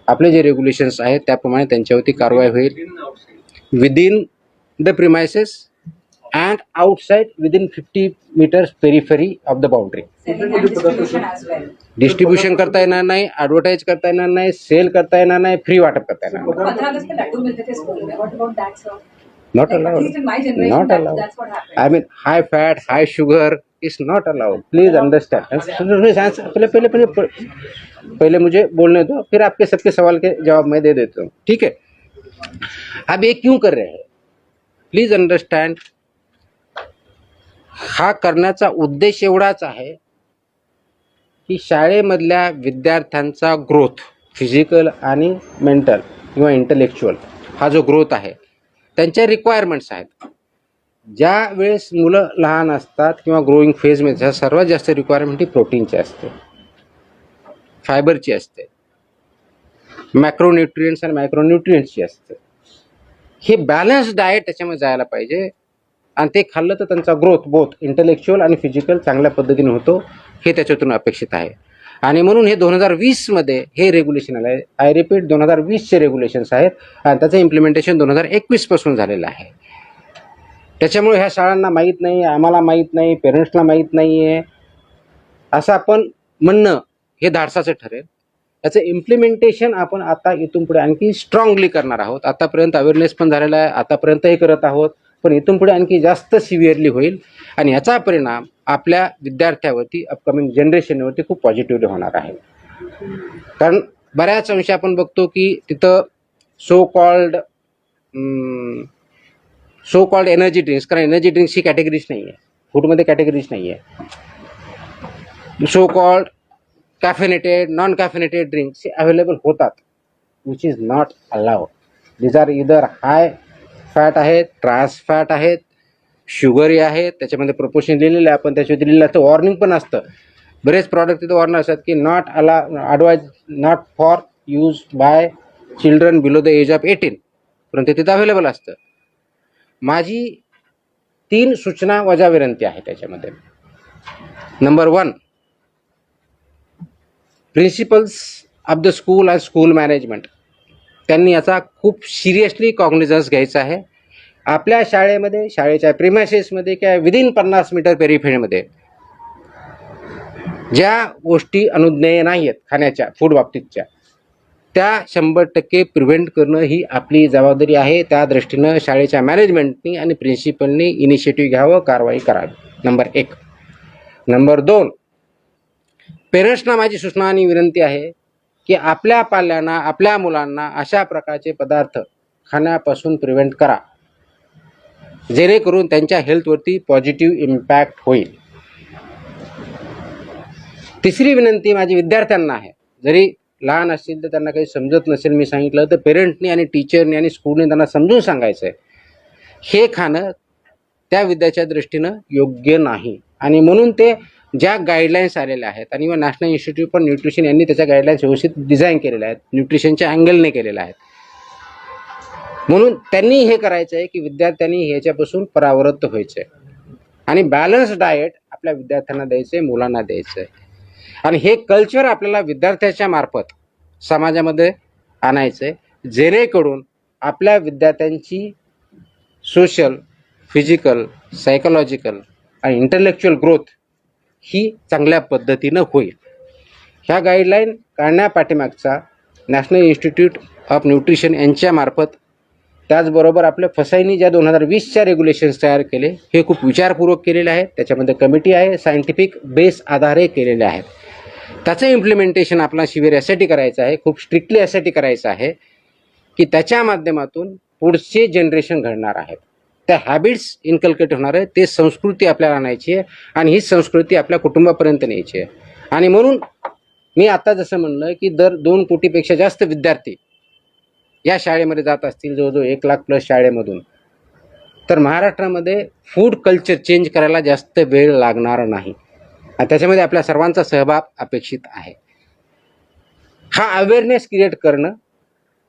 S1: आपले जे रेग्युलेशन्स आहेत त्याप्रमाणे त्यांच्यावरती कारवाई होईल. Within the premises and outside within 50 meters periphery of the boundary. Distribution करता येणार नाही, ॲडव्हर्टाईज करता येणार नाही, सेल करता येणार नाही, फ्री वाटप करता येणार नाही. Not allowed. At least in my generation, not allowed. That's what happened. I mean, high fat, high sugar is not allowed. Please understand. पहले मुझे बोलने दो, फिर आपके सबके सवाल के जवाब मैं दे देता हूँ. ठीक है. अब ये क्यों कर रहे हैं? Please understand. हा करण्याचा उद्देश एवढाच आहे की शाळेमधल्या विद्यार्थ्यांचा ग्रोथ, फिजिकल आणि मेंटल किंवा इंटेलेक्च्युअल हा जो ग्रोथ आहे त्यांच्या रिक्वायरमेंट्स आहेत. ज्या वेळेस मुलं लहान असतात किंवा ग्रोईंग फेजमध्ये सर्वात जास्त रिक्वायरमेंट ही प्रोटीनची असते, फायबरची असते, मॅक्रोन्यूट्रियंट्स आणि मायक्रोन्यूट्रियंट्सची असते. हे बॅलन्स डाएट त्याच्यामध्ये जायला पाहिजे आणि ते खाल्लं तर त्यांचा ग्रोथ बोथ इंटेलेक्च्युअल आणि फिजिकल चांगल्या पद्धतीने होतो हे त्याच्यातून अपेक्षित आहे. आणि म्हणून हे 2020मध्ये हे रेग्युलेशन आलं आहे. आय रिपीट 2020चे रेग्युलेशन्स आहेत आणि त्याचं इम्प्लिमेंटेशन 2021पासून झालेलं आहे. त्याच्यामुळे ह्या शाळांना माहीत नाही, आम्हाला माहीत नाही, पेरेंट्सला माहीत नाही आहे असं आपण म्हणणं हे धाडसाचं ठरेल. याचं इम्प्लिमेंटेशन आपण आता इथून पुढे आणखी स्ट्रॉंगली करणार आहोत. आतापर्यंत अवेअरनेस पण झालेला आहे, आतापर्यंतही करत आहोत, पण इथून पुढे आणखी जास्त सिव्हिअरली होईल आणि याचा परिणाम आपल्या विद्यार्थ्यावरती, अपकमिंग जनरेशनवरती खूप पॉझिटिव्हली होणार आहे. कारण बऱ्याच अंशी आपण बघतो की तिथं सो कॉल्ड एनर्जी ड्रिंक्स, कारण एनर्जी ड्रिंक्स ही कॅटेगरीज नाही आहे, फूडमध्ये कॅटेगरीज नाही आहे. So called caffeinated, non caffeinated drinks हे अवेलेबल होतात, which is not allowed. These are either high fat आहेत, ट्रान्स फॅट आहेत, शुगरही आहे, त्याच्यामध्ये प्रपोशन लिहिलेलं आहे, पण त्याच्यावरती लिहिलेलं असतं, वॉर्निंग पण असतं. बरेच प्रॉडक्ट तिथे वॉर्निंग असतात की not advise not for use by children below the age of 18, परंतु तिथं अवेलेबल असतं. माझी 3 सूचना वजा विनंती आहे त्याच्यामध्ये. Number 1, principles of the school and school management, त्यांनी याचा खूप सिरियसली कॉग्निझन्स घ्यायचा आहे. आपल्या शाळेमध्ये, शाळेच्या प्रिमायसेसमध्ये किंवा विदिन 50 मीटर पेरिफेरीमध्ये ज्या गोष्टी अनुज्ञेय नाही आहेत खाण्याच्या, फूड बाबतीतच्या, त्या 100% प्रिव्हेंट करणं ही आपली जबाबदारी आहे. त्या दृष्टीनं शाळेच्या मॅनेजमेंटनी आणि प्रिन्सिपलनी इनिशिएटिव्ह घ्यावं, कारवाई करावी. नंबर 1. नंबर 2, पेरेंट्सना माझी सूचना आणि विनंती आहे की आपल्या पाल्यांना, आपल्या मुलांना अशा प्रकारचे पदार्थ खाण्यापासून प्रिव्हेंट करा, जेणेकरून त्यांच्या हेल्थवरती पॉझिटिव्ह इम्पॅक्ट होईल. तिसरी विनंती माझी विद्यार्थ्यांना आहे. जरी लहान असतील तर त्यांना काही समजत नसेल, मी सांगितलं तर पेरेंटनी आणि टीचरनी आणि स्कूलने त्यांना समजून सांगायचं आहे, हे खाणं त्या विद्याच्या दृष्टीनं योग्य नाही. आणि म्हणून ते ज्या गाईडलाईन्स आलेल्या आहेत, आणि नॅशनल इन्स्टिट्यूट फॉर न्यूट्रिशन यांनी त्याच्या गाईडलाईन्स व्यवस्थित डिझाईन केलेल्या आहेत, न्यूट्रिशनच्या अँगलने केलेल्या आहेत. म्हणून त्यांनी हे करायचं आहे की विद्यार्थ्यांनी ह्याच्यापासून परावृत्त व्हायचं आहे आणि बॅलन्स डाएट आपल्या विद्यार्थ्यांना द्यायचं आहे, मुलांना द्यायचं आहे. आणि हे कल्चर आपल्याला विद्यार्थ्याच्या मार्फत समाजामध्ये आणायचं आहे, जेणेकरून आपल्या विद्यार्थ्यांची सोशल, फिजिकल, सायकोलॉजिकल आणि इंटलेक्च्युअल ग्रोथ ही चांगल्या पद्धतीनं होईल. ह्या गाईडलाईन काढण्यापाठीमागचा नॅशनल इन्स्टिट्यूट ऑफ न्यूट्रिशन यांच्यामार्फत, त्याचबरोबर आपल्या फसाईनी ज्या 2020च्या रेग्युलेशन्स तयार केले, हे खूप विचारपूर्वक केलेले आहेत. त्याच्यामध्ये कमिटी आहे, सायंटिफिक बेस आधारे केलेले आहेत. त्याचं इम्प्लिमेंटेशन आपला शिबिर यासाठी करायचं आहे, खूप स्ट्रिक्टली यासाठी करायचं आहे की त्याच्या माध्यमातून पुढचे जनरेशन घडणार आहेत, त्या हॅबिट्स इन्कल्केट होणार आहे, ते संस्कृती आपल्याला आणायची आहे आणि ही संस्कृती आपल्या कुटुंबापर्यंत न्यायची आहे. आणि म्हणून मी आता जसं म्हणलं की दर 2 कोटीपेक्षा जास्त विद्यार्थी या शाळेमध्ये जात असतील, जवळजवळ 1 लाख प्लस शाळेमधून, तर महाराष्ट्रामध्ये फूड कल्चर चेंज करायला जास्त वेळ लागणार नाही. आणि त्याच्यामध्ये आपल्या सर्वांचा सहभाग अपेक्षित आहे. हा अवेअरनेस क्रिएट करणं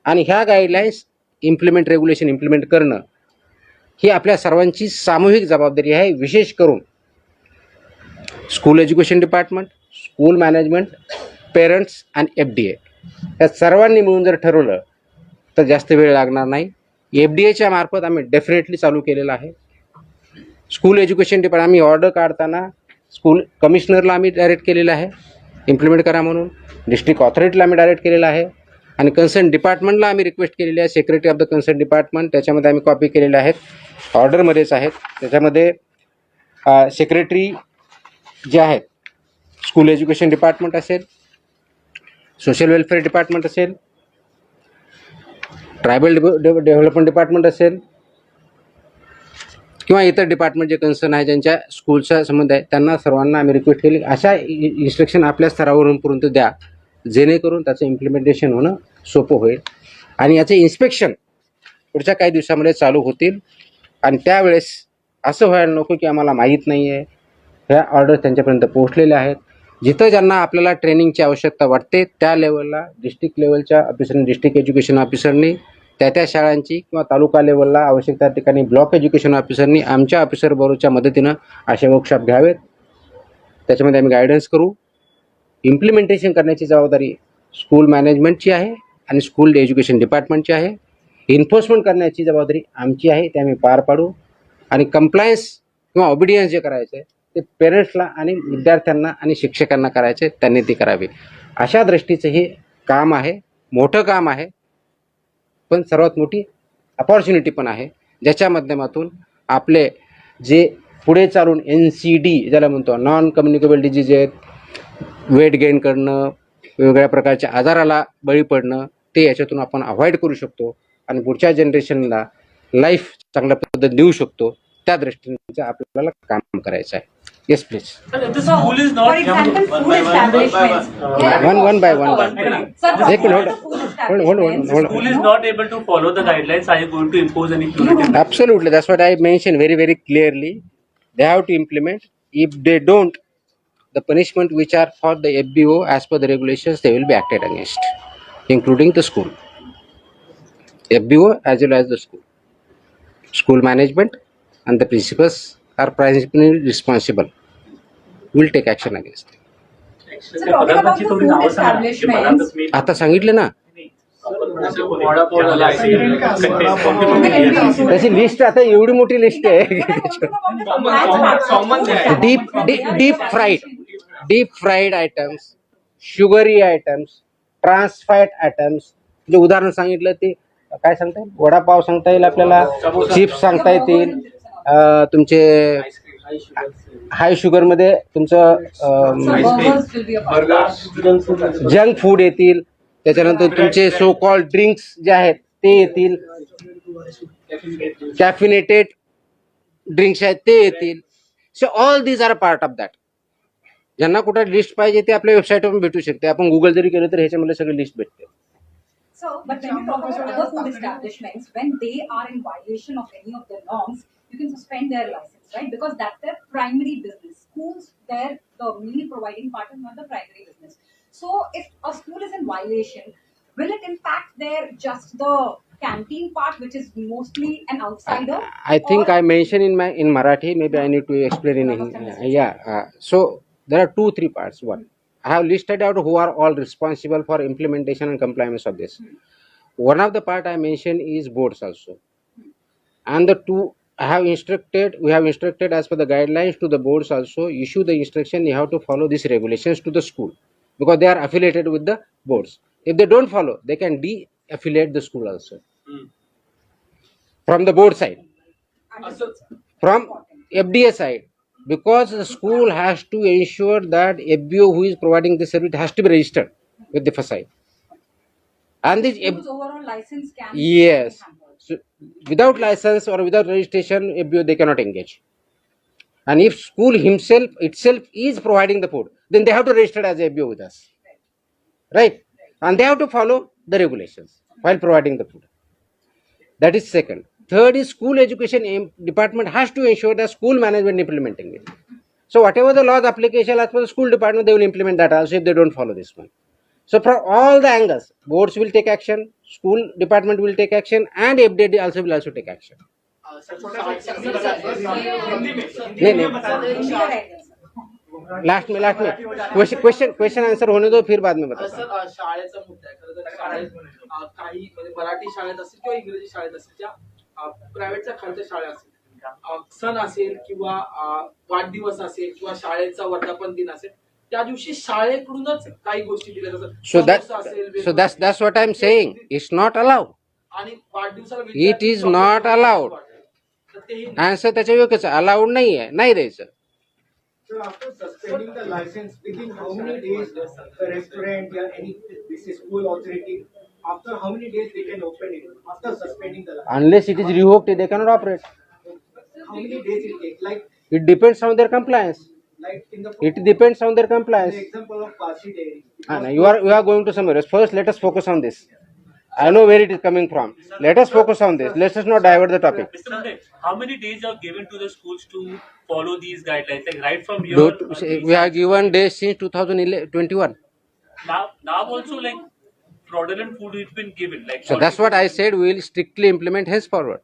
S1: आणि ह्या गाईडलाईन्स रेग्युलेशन इम्प्लिमेंट करणं ही आपल्या सर्वांची सामूहिक जबाबदारी आहे. विशेष करून school education department, school management, parents आणि FDA या सर्वांनी मिळून जर ठरवलं तर जास्त वेळ लागणार नाही. FDAच्या मार्फत आम्ही डेफिनेटली चालू केलेलं आहे. स्कूल एज्युकेशन डिपार्टमेंट आम्ही ऑर्डर काढताना स्कूल कमिशनरला आम्ही डायरेक्ट केलेलं आहे इम्प्लिमेंट करा म्हणून, डिस्ट्रिक्ट ऑथॉरिटीला आम्ही डायरेक्ट केलेलं आहे आणि कन्सर्न डिपार्टमेंटला आम्ही रिक्वेस्ट केलेली आहे, secretary of the concern department, त्याच्यामध्ये आम्ही कॉपी केलेल्या आहेत, ऑर्डरमध्येच आहेत. त्याच्यामध्ये सेक्रेटरी जे आहेत, स्कूल एज्युकेशन डिपार्टमेंट असेल, सोशल वेलफेअर डिपार्टमेंट असेल, ट्रायबल डेव्हलपमेंट डिपार्टमेंट असेल किंवा इतर डिपार्टमेंट जे कन्सर्न आहे, ज्यांच्या स्कूलचा संबंध आहे, त्यांना सर्वांना आम्ही रिक्वेस्ट केली अशा इन्स्ट्रक्शन आपल्या स्तरावरून पर्यंत द्या, जेणेकरून त्याचं इम्प्लिमेंटेशन होणं सोपं होईल. आणि याचे इन्स्पेक्शन पुढच्या काही दिवसामध्ये चालू होतील. आणि त्यावेळेस असं व्हायला नको की आम्हाला माहीत नाही आहे, ह्या ऑर्डर त्यांच्यापर्यंत पोहोचलेल्या आहेत. जिथं ज्यांना आपल्याला ट्रेनिंगची आवश्यकता वाटते त्या लेवलला डिस्ट्रिक्ट लेवलच्या ऑफिसरनी, डिस्ट्रिक्ट एज्युकेशन ऑफिसरनी, त्या शाळांची किंवा तालुका लेवलला आवश्यक त्या ठिकाणी ब्लॉक एज्युकेशन ऑफिसरनी आमच्या ऑफिसरबरोबरच्या मदतीनं असे वर्कशॉप घ्यावेत. त्याच्यामध्ये आम्ही गायडन्स करू. इम्प्लिमेंटेशन करण्याची जबाबदारी स्कूल मॅनेजमेंटची आहे आणि स्कूल एज्युकेशन डिपार्टमेंटची आहे. इन्फोर्समेंट करण्याची जबाबदारी आमची आहे, ते आम्ही पार पाडू. आणि कंप्लायन्स किंवा ऑबिडियन्स जे करायचं आहे ते पेरेंट्सला आणि विद्यार्थ्यांना आणि शिक्षकांना करायचे, त्यांनी ते करावे. अशा दृष्टीचं हे काम आहे, मोठं काम आहे, पण सर्वात मोठी अपॉर्च्युनिटी पण आहे, ज्याच्या माध्यमातून आपले जे पुढे चालून NCD ज्याला म्हणतो, नॉन कम्युनिकेबल डिजीज आहेत, वेट गेन करणं, वेगवेगळ्या प्रकारच्या आजाराला बळी पडणं, ते याच्यातून आपण अवॉइड करू शकतो आणि पुढच्या जनरेशनला लाईफ चांगल्या पद्धतीने देऊ शकतो. त्या दृष्टीने आपल्याला काम करायचं आहे. Yes, please.
S2: Sir, if the school is not.
S3: For example, food establishments.
S1: One by one.
S3: Sir, the
S1: Take it, hold
S3: food
S1: on.
S3: establishments.
S1: Hold
S2: School
S1: on.
S2: is not able to follow the guidelines, are you going to impose any punitive?
S1: Absolutely, that's what I mentioned very clearly. They have to implement. If they don't, the punishment which are for the FBO as per the regulations, they will be acted against, including the school. FBO as well as the school. School management and the principals are principally responsible. Will take action against them.
S3: So talking about the food establishments.
S1: आता सांगितलं ना, त्याची list आता एवढी मोठी list आहे. Deep fried items, sugary items, trans fat items. म्हणजे उदाहरण सांगितलं ते काय सांगता येईल, वडापाव सांगता येईल आपल्याला, चिप्स सांगता येतील, तुमचे हाय शुगर मध्ये तुमचं जंक फूड येतील, त्याच्यानंतर तुमचे सो कॉल्ड ड्रिंक्स जे आहेत ते येतील, कॅफिनेटेड ड्रिंक्स आहेत ते येतील. So all these are part of that. ज्यांना कुठं लिस्ट पाहिजे ते आपल्या वेबसाईटवर भेटू शकते. आपण गुगल जरी केलं तर ह्याच्यामध्ये सगळी लिस्ट भेटते.
S3: So, but when you talk about other food establishments, when they are in violation of any of the norms, you can suspend their license, right? Because that's their primary business. Schools, the meal providing part is not the primary business. So, if a school is in violation, will it impact their just the canteen part, which is mostly an outsider?
S1: I think I mentioned in Marathi. Maybe I need to explain in Hindi. So there are 2-3 parts. One, I have listed out who are all responsible for implementation and compliance of this. One of the part I mentioned is boards also, and the two we have instructed as per the guidelines to the boards also. Issue the instruction, you have to follow these regulations to the school, because they are affiliated with the boards. If they don't follow, they can de-affiliate the school also. From the board side, from FDA side, because the school has to ensure that FBO who is providing the service has to be registered with the FSI. And this
S3: School's overall license can
S1: yes,
S3: be hampered.
S1: so without license or without registration, FBO they cannot engage. And if school itself is providing the food, then they have to register as FBO with us, right? And they have to follow the regulations while providing the food. That is second. Third is school education department has to ensure that school management implementing it. So whatever the laws application as per the school department, they will implement that also if they don't follow this one. So from all the angles, boards will take action, school department will take action, and FDA also will take action. Last में question answer होने दो, फिर बाद में बता.
S4: Sir शाळेचा मुद्दा आहे. खरं तर शाळेत काही म्हणजे मराठी शाळेत असेल किंवा इंग्रजी शाळेत असेल, ज्या प्रायव्हेटच्या खालच्या शाळा असेल, सण असेल किंवा वाढदिवस असेल किंवा शाळेचा वर्धापन दिन असेल, त्या दिवशी शाळेकडूनच काही गोष्टी दिल्या जातात.
S1: So that's what I'm saying. It's not allowed.
S4: आणि वाढदिवसाला
S1: It is not allowed. Answer त्याच्या योग्यच अलाउड नाही आहे, नाही द्यायचं.
S5: So after suspending the license, within how many days the restaurant or any this is school authority, after how many days they can open it after suspending the license?
S1: Unless it is revoked, they cannot operate.
S5: How many days it takes? Like
S1: It depends on their compliance.
S5: in the
S1: It depends on their compliance.
S5: the example of Pasi Dairy.
S1: No, you are going to somewhere else. First, let us focus on this. I know where it is coming from. Let us focus on this. Let us not divert the topic.
S2: Mr. Munde, how many days are given to the schools to follow these guidelines? Like right from your
S1: We have given days since 2021.
S2: now also like fraudulent food has been given. Like
S1: So that's what I said. We will strictly implement henceforward.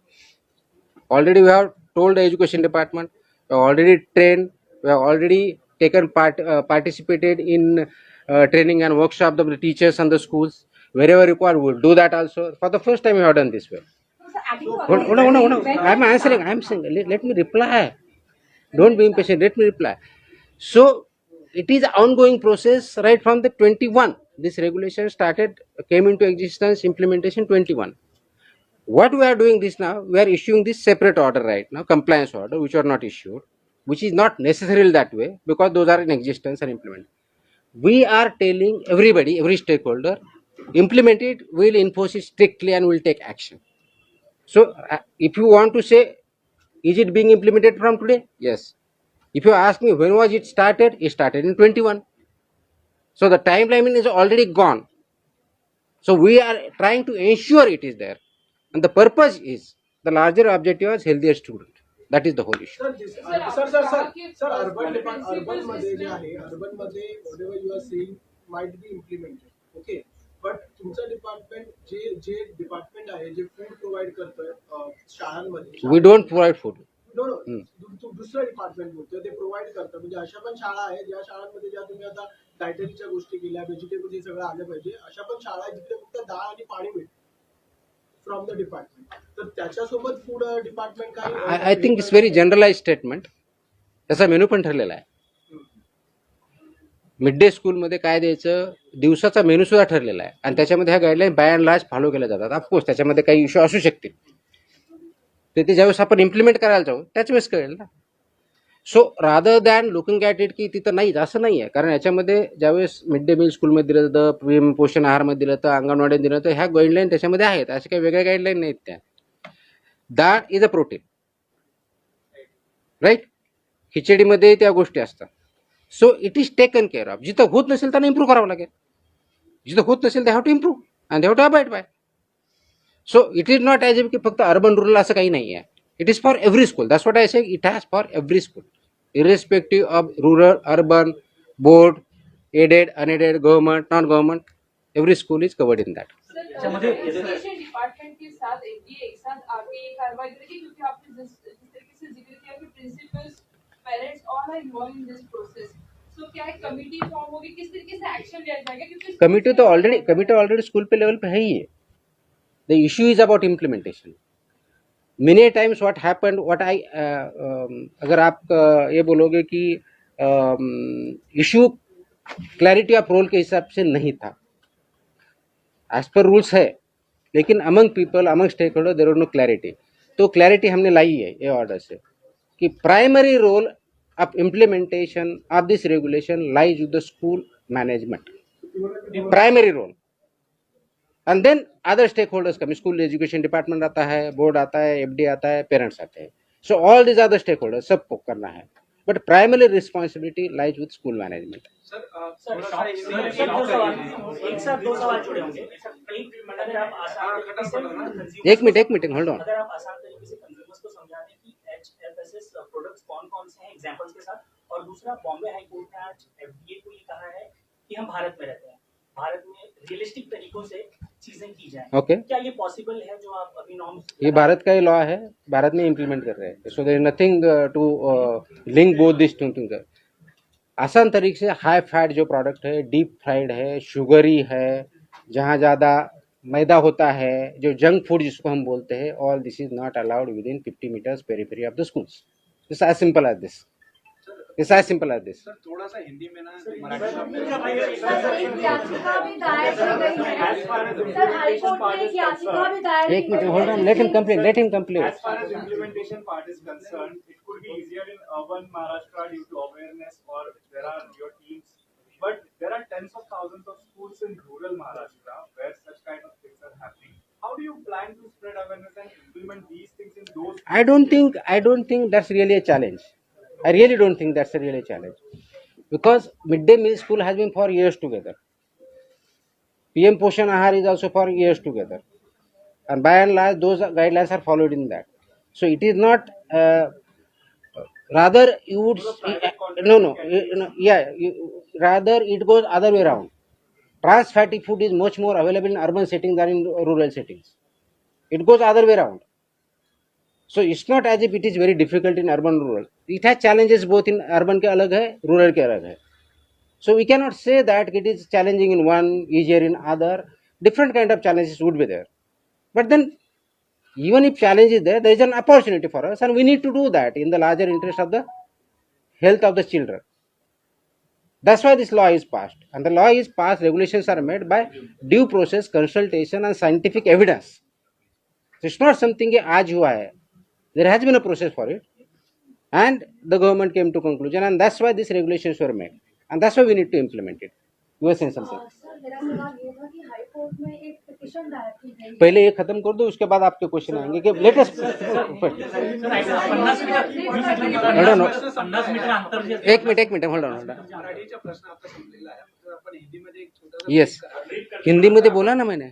S1: Already we have told the education department. We have already trained. We have already taken participated in training and workshop of the teachers and the schools. Wherever required, we will do that also. For the first time, we have done this way.
S3: So adding to
S1: Hold on. I'm answering. I'm saying. Let me reply. Don't be impatient. Let me reply. So it is an ongoing process right from the 21. This regulation came into existence, implementation 21. What we are doing this now, we are issuing this separate order right now, compliance order, which are not issued, which is not necessarily that way because those are in existence and implemented. We are telling everybody, every stakeholder, implement it, will enforce it strictly and will take action. So if you want to say, is it being implemented from today? Yes. If you ask me when was it started in 21. So the timeline is already gone. So we are trying to ensure it is there, and the purpose is the larger objective is healthier student. That is the whole issue.
S5: Sir urban मध्ये जे आहे urban मध्ये whatever you are saying might be implemented, okay, but तुमचं department जे department आहे जे food provide करतं शाळांमध्ये
S1: We don't provide food.
S5: No दुसरं डिपार्टमेंट बोलतोय ते प्रोव्हाइड करतं, म्हणजे अशा पण शाळा आहेत ज्या शाळांमध्ये ज्या तुम्ही आता डायटरीच्या गोष्टी केल्या, व्हेजिटेबल हे सगळं आलं पाहिजे, अशा पण शाळा आहेत जिथे फक्त डाळ आणि पाणी मिळतं फ्रॉम द डिपार्टमेंट. तर त्याच्यासोबत food department
S1: I think it's very generalized statement. त्याचा मेनू पण ठरलेला आहे. मिड डे स्कूलमध्ये काय द्यायचं दिवसाचा मेनू सुद्धा ठरलेला आहे, आणि त्याच्यामध्ये ह्या guideline by and large follow केल्या जातात. ऑफकोर्स त्याच्यामध्ये काही इश्यू असू शकतील, ते ज्यावेळेस आपण इम्प्लिमेंट करायला जाऊ त्याच वेळेस कळेल ना. So rather than looking at it की तिथं नाही असं नाही आहे, कारण याच्यामध्ये ज्यावेळेस मिड डे मील स्कूलमध्ये दिलं जातं, पीएम पोषण आहारमध्ये दिलं जातं, अंगणवाडीत दिलं जातं, ह्या गाईडलाईन त्याच्यामध्ये आहेत. अशा काही वेगळ्या गाईडलाईन नाहीत त्या. डाळ इज अ प्रोटीन, राईट. खिचडीमध्ये त्या गोष्टी असतात. So it is taken care of. जिथं होत नसेल त्यांना इम्प्रूव्ह करावं लागेल. जिथं होत नसेल they have to improve and they have to abide by. So it is not as if की फक्त अर्बन रुरल असं काही नाही आहे. It is for every school. That's what I say. It has for every school irrespective of rural, urban, board, aided, unaided, government, non government, every school is covered in that.
S6: Education department के साथ FDA एक साथ आके ये कार्रवाई करेगी, क्योंकि आपने जिस तरीके से जिक्र किया कि principals, parents all are involve in this process. So क्या एक कमेटी फॉर्म होगी, किस तरीके से एक्शन लिया जाएगा, क्योंकि
S1: कमिटी ऑलरेडी स्कूल पे लेवल पे है ही है. The issue is about implementation. Many times what happened what I अगर आप ये बोलोगे कि इशू क्लैरिटी ऑफ रोल के हिसाब से नहीं था. एज पर रूल्स है, लेकिन among people, among stakeholder there was no clarity. तो क्लैरिटी हमने लाई है ये ऑर्डर से कि primary role of implementation of this regulation lies विद the school management. Primary role. And then other stake holders का स्कूल एजुकेशन डिपार्टमेंट आता है, बोर्ड आता है, एफडी आता है, पेरेंट्स आते हैं. सो ऑल दिस अदर स्टेक होल्डर्स सबको करना है, बट प्राइमरी रिस्पॉन्सिबिलिटी लाइज विद स्कूल मैनेजमेंट.
S2: एक साथ दो सवाल जुड़े होंगे. अगर आप आसान तरीके से
S1: एक मिनट होल्ड ऑन.
S2: अगर आप आसान तरीके से कंज्यूमर्स को समझा दें कि एचएफएसएस प्रोडक्ट्स कौन-कौन से हैं एग्जांपल्स के साथ. और दूसरा, बॉम्बे हाई कोर्ट ने आज एफडीए को ये कहा है कि हम भारत में रहते हैं, भारत में रियलिस्टिक तरीकों से चीजें की जाएं.
S1: ओके,
S2: क्या ये पॉसिबल है जो आप अभी नॉर्म्स?
S1: ये भारत का ही लॉ है, भारत में इम्प्लीमेंट कर रहे हैं. So there is nothing to link both this two things. आसान तरीके से हाई फैट जो प्रोडक्ट है, डीप फ्राइड है, शुगरी है, जहाँ ज़्यादा मैदा होता है, जो जंक फूड जिसको हम बोलते हैं, all this is not allowed within 50 meters periphery of the schools. It's as simple as this. It's as simple as this.
S7: Sir थोड़ा सा हिंदी में ना
S1: एक minute hold on, let him complete.
S7: As far as implementation part is concerned, it could be easier in urban Maharashtra due to awareness, or there are your teams. But there are tens of thousands of schools in rural Maharashtra where such kind of things are happening. How do you plan to spread awareness and implement these things in those?
S1: I don't think that's really a challenge. I really don't think that's a really challenge, because midday meal school has been for years together. PM Poshan Ahar is also for years together, and by and large those guidelines are followed in that. So it is not. Rather, you would rather it goes other way around. Trans fatty food is much more available in urban settings than in rural settings. It goes other way around. So it's not as if it is very difficult in urban rural. It has challenges both in urban के अलग है, rural के अलग है. So we cannot say that it is challenging in one, easier in other. Different kind of challenges would be there. But then, even if challenge is there, there is an opportunity for us, and we need to do that in the larger interest of the health of the children. That's why this law is passed. And the law is passed, regulations are made by due process, consultation and scientific evidence. So it's not something that aaj hua hai. There has been a process for it, and the government came to conclusion, and that's why these regulations were made, and that's why we need to implement it. You were saying something.
S8: Sir मेरा सवाल ये था कि हाई court में एक
S1: पहले ये खत्म कर दो, उसके बाद आपके क्वेश्चन आएंगे कि लेटेस्ट
S2: पन्नास मीटर अंतर जे
S1: एक मिनिट होल्ड ऑन
S4: मराठीचा प्रश्न आता संपलेला आहे तर आपण हिंदीमध्ये एक छोटासा
S1: यस हिंदी मध्ये बोला ना मैंने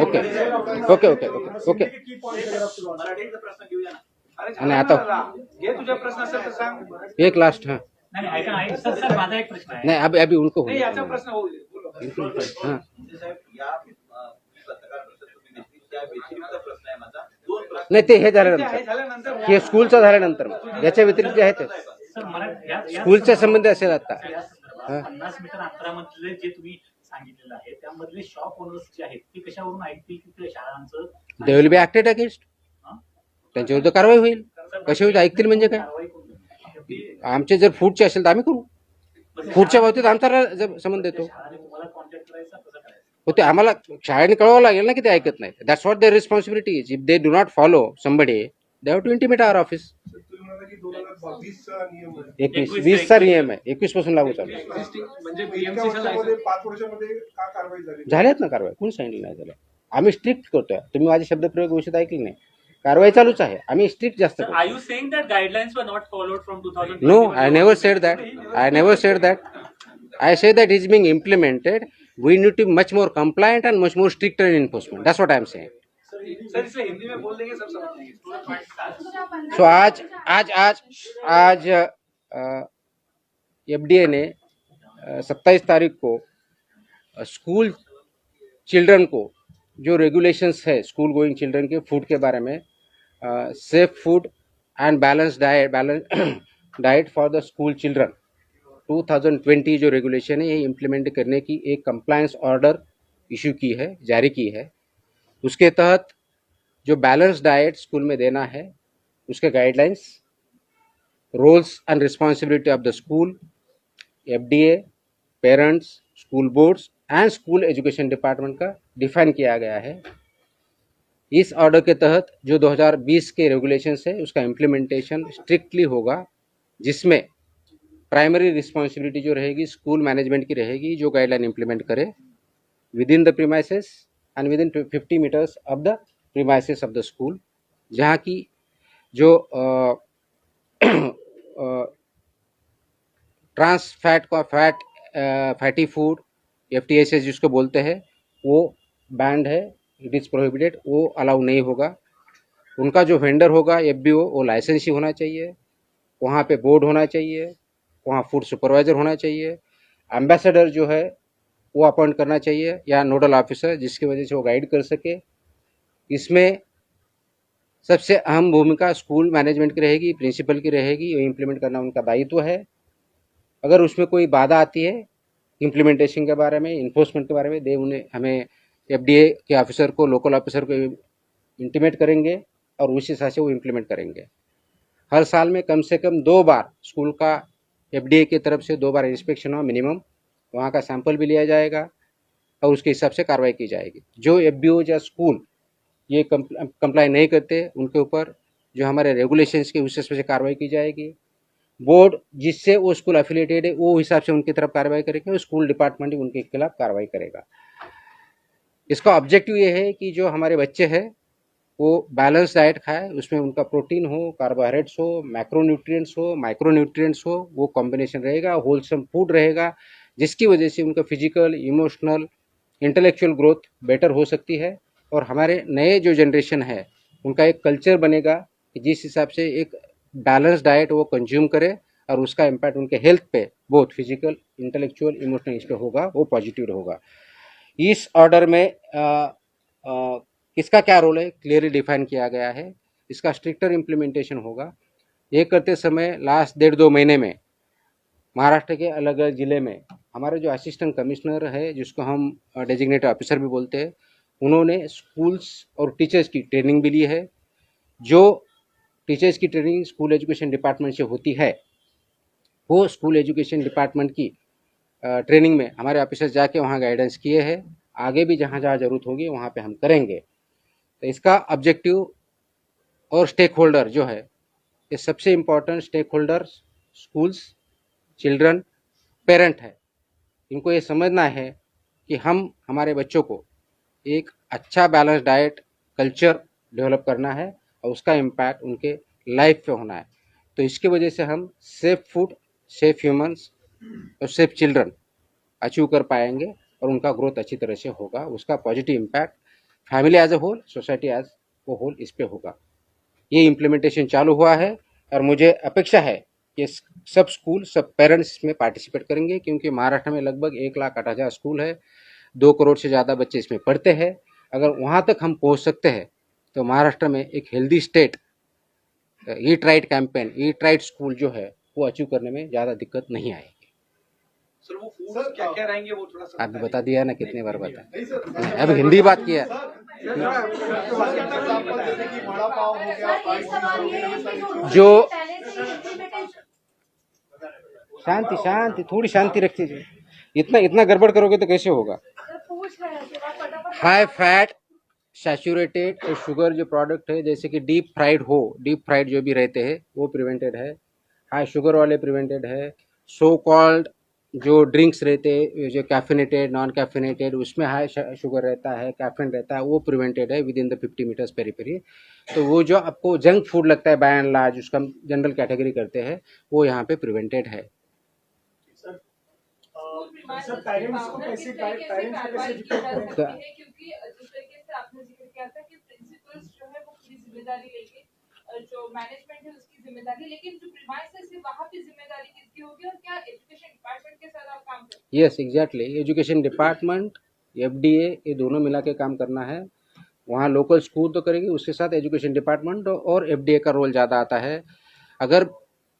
S1: okay okay okay okay okay
S7: मराठीचा प्रश्न घेऊया ना.
S1: आणि आता
S4: घे तुझा प्रश्न असेल तर सांग.
S1: एक लास्ट हाँ
S2: नाही नाही, ऐका सर माझा एक प्रश्न आहे.
S1: नहीं अभी अभी उनको
S4: नाही
S1: होगा.
S4: याचा प्रश्न होऊ दे बोलो.
S1: हाँ
S8: साहेब या पत्रकार परिषद तुम्ही घेतली त्या व्यतिरिक्त प्रश्न आहे माझा दोन प्रश्न
S1: नाही ते हे
S4: हे
S1: झाल्यानंतर
S4: झाल्यानंतर
S1: हे स्कूलचं झाल्यानंतर याच्या व्यतिरिक्त जे आहे ते
S2: सर मला
S1: स्कूलच्या संबंधी असेल आता
S2: या संदर्भात 50 मीटर अंतरामधले जे तुम्ही सांगितलेलं आहे त्यामधले शॉप ओनर्स जे आहेत ते कशावरून ऐकतील की ते शाळांचं
S1: दे विल बी ऍक्टेड अगेन्स्ट त्यांच्या विरुद्ध कारवाई होईल. कशी होईल ऐकतील म्हणजे काय
S2: कारवाई कोण करणार?
S1: आमचे जर फूडचे असेल तर आम्ही करू. फूडच्या बाबतीत आमचा संबंध येतो.
S2: शाळाने तुम्हाला कॉन्टॅक्ट करायचा कसं करायचं?
S1: हो ते आम्हाला शाळेने कळवावं लागेल ना की ते ऐकत नाही. That's what their responsibility is. If they do not follow somebody they have to intimate our office.
S5: तुम्ही म्हणाला की 2022चा नियम आहे
S1: 20चा नियम आहे 21 पासून लागू चालू आहे.
S4: म्हणजे
S5: इतक्या
S4: बीएमसीचं
S5: वर्षामध्ये 5 वर्षामध्ये का कारवाई झाली
S1: झाल्यात ना कारवाई. कोण सांगितलं नाही झालं. आम्ही स्ट्रिक्ट करतोय. तुम्ही माझे शब्दप्रयोग व्यवस्थित ऐकले नाही. कारवाई चालूच आहे. आम्ही स्ट्रिक्ट जास्त
S2: Sir,
S1: करतो.
S2: are you saying that guidelines were not followed from 2020?
S1: No, I never said that. I never said that. I say that it's being implemented. We need to be much more compliant and much more stricter in enforcement. That's what I'm saying.
S4: Sir इसे हिंदी में बोल देंगे सब समझ लेंगे.
S1: So आज FDA ने 27 तारीख को स्कूल चिल्ड्रन को जो रेगुलेशंस है स्कूल गोइंग चिल्ड्रन के फूड के बारे में safe food end balance diet for the school children 2020 जो रेगुलेशन है ये इम्प्लीमेंट करने की एक कंप्लायंस ऑर्डर इशू की है, जारी की है. उसके तहत जो बैलेंस डाइट स्कूल में देना है उसके guidelines, roles and responsibility of the school, FDA, parents, school boards and school education department का डिफाइन किया गया है. इस ऑर्डर के तहत जो 2020 के रेगुलेशंस है उसका इम्प्लीमेंटेशन स्ट्रिक्टली होगा, जिसमें प्राइमरी रिस्पॉन्सिबिलिटी जो रहेगी स्कूल मैनेजमेंट की रहेगी, जो गाइडलाइन इम्प्लीमेंट करे within the premises and within 50 meters of the premises of the school. जहाँ की जो ट्रांस फैट का फैटी फूड एफटीएस जिसको बोलते हैं वो बैंड है, इट इज़ प्रोहिबिटेड, वो अलाउ नहीं होगा. उनका जो वेंडर होगा एफबीओ वो लाइसेंस ही होना चाहिए, वहाँ पे बोर्ड होना चाहिए, वहाँ फूड सुपरवाइज़र होना चाहिए, एम्बेसडर जो है वो अपॉइंट करना चाहिए या नोडल ऑफिसर जिसकी वजह से वो गाइड कर सके. इसमें सबसे अहम भूमिका स्कूल मैनेजमेंट की रहेगी, प्रिंसिपल की रहेगी, वो इम्प्लीमेंट करना उनका दायित्व है. अगर उसमें कोई बाधा आती है इम्प्लीमेंटेशन के बारे में, इन्फोर्समेंट के बारे में, दे उन्हें हमें एफडीए के ऑफिसर को, लोकल ऑफिसर को इंटीमेट करेंगे और उस हिसाब से वो इम्प्लीमेंट करेंगे. हर साल में कम से कम 2 बार स्कूल का एफडीए की तरफ से 2 बार इंस्पेक्शन हो मिनिमम, वहाँ का सैंपल भी लिया जाएगा और उसके हिसाब से कार्रवाई की जाएगी. जो एफबीओ या स्कूल ये कंप्लाई नहीं करते उनके ऊपर जो हमारे रेगुलेशंस के उस हिसाब से कार्रवाई की जाएगी. बोर्ड जिससे वो स्कूल एफिलिएटेड है वो हिसाब से उनकी तरफ कार्रवाई करेंगे और स्कूल डिपार्टमेंट उनके खिलाफ कार्रवाई करेगा. इसका ऑब्जेक्टिव ये है कि जो हमारे बच्चे हैं वो बैलेंस डाइट खाए, उसमें उनका प्रोटीन हो, कार्बोहाइड्रेट्स हो, मैक्रोन्यूट्रिएंट्स हो, माइक्रोन्यूट्रिएंट्स हो, वो कॉम्बिनेशन रहेगा, होलसम फूड रहेगा, जिसकी वजह से उनका physical, emotional, intellectual growth better हो सकती है. और हमारे नए जो जनरेशन है उनका एक कल्चर बनेगा कि जिस हिसाब से एक बैलेंस डाइट वो कंज्यूम करे और उसका इम्पैक्ट उनके हेल्थ पे बोथ फिजिकल, इंटेलेक्चुअल, इमोशनल इस पे होगा, वो पॉजिटिव होगा. इस ऑर्डर में किसका क्या रोल है क्लियरली डिफाइन किया गया है. इसका स्ट्रिक्टर इम्प्लीमेंटेशन होगा. ये करते समय लास्ट 1.5-2 महीने में महाराष्ट्र के अलग अलग ज़िले में हमारे जो असिस्टेंट कमिश्नर है, जिसको हम डेजिग्नेटेड ऑफिसर भी बोलते हैं, उन्होंने स्कूल्स और टीचर्स की ट्रेनिंग भी ली है. जो टीचर्स की ट्रेनिंग स्कूल एजुकेशन डिपार्टमेंट से होती है वो स्कूल एजुकेशन डिपार्टमेंट की ट्रेनिंग में हमारे ऑफिसर्स जाके वहाँ गाइडेंस किए हैं. आगे भी जहाँ जहाँ ज़रूरत होगी वहाँ पे हम करेंगे. तो इसका ऑब्जेक्टिव और स्टेक होल्डर जो है, ये सबसे important stake holder schools, children, parent है. इनको ये समझना है कि हम हमारे बच्चों को एक अच्छा बैलेंस डाइट कल्चर डेवलप करना है और उसका इम्पैक्ट उनके लाइफ पे होना है। तो इसकी वजह से हम सेफ फूड, सेफ ह्यूमंस और सेफ चिल्ड्रन अचीव कर पाएंगे और उनका ग्रोथ अच्छी तरह से होगा। उसका positive impact family as a whole, society as वो होल इस पे होगा। ये इम्प्लीमेंटेशन चालू हुआ है और मुझे अपेक्षा है कि सब स्कूल, सब पेरेंट्स इसमें पार्टिसिपेट करेंगे, क्योंकि महाराष्ट्र में लगभग 1,08,000 स्कूल है, 2 करोड़ से ज़्यादा बच्चे इसमें पढ़ते हैं। अगर वहाँ तक हम पहुँच सकते हैं तो महाराष्ट्र में एक healthy state, eat right campaign, eat right school जो है वो अचीव करने में ज़्यादा दिक्कत नहीं आएगी।
S8: सर वो फूड्स क्या क्या रहेंगे वो थोड़ा सा
S1: आपने बता दिया ना, कितने बार बताया, अब हिंदी बात किया। जो शांति शांति, थोड़ी शांति रखिए। इतना इतना गड़बड़ करोगे तो कैसे होगा। हाई फैट, सैचुरेटेड और शुगर जो प्रोडक्ट है, जैसे कि डीप फ्राइड जो भी रहते हैं वो प्रिवेंटेड है। हाई शुगर वाले प्रिवेंटेड है। सो कॉल्ड जो ड्रिंक्स रहते हैं, जो कैफिनेटेड, नॉन कैफिनेटेड, उसमें हाई शुगर रहता है, कैफीन रहता है, वो प्रिवेंटेड है with in the 50 metres periphery. तो वो जो आपको जंक फूड लगता है बाय एंड लार्ज, उसका हम जनरल कैटेगरी करते हैं, वो यहाँ पे प्रिवेंटेड है।
S6: सर पेरेंट्स को कैसे कार्रवाई की जा सकती है, क्योंकि जिस तरीके से आपने जिक्र किया था कि प्रिंसिपल्स जो है वो पूरी जिम्मेदारी लेंगे, जो मैनेजमेंट है उसकी जिम्मेदारी, लेकिन जो प्रीमाइसेस है वहाँ पे जिम्मेदारी किसकी होगी और क्या एजुकेशन डिपार्टमेंट के साथ आप काम करेंगे?
S1: Yes, exactly. Education department, FDA, ये दोनों मिला के काम करना है। वहाँ लोकल स्कूल तो करेगी, उसके साथ एजुकेशन डिपार्टमेंट और एफडीए का रोल ज़्यादा आता है। अगर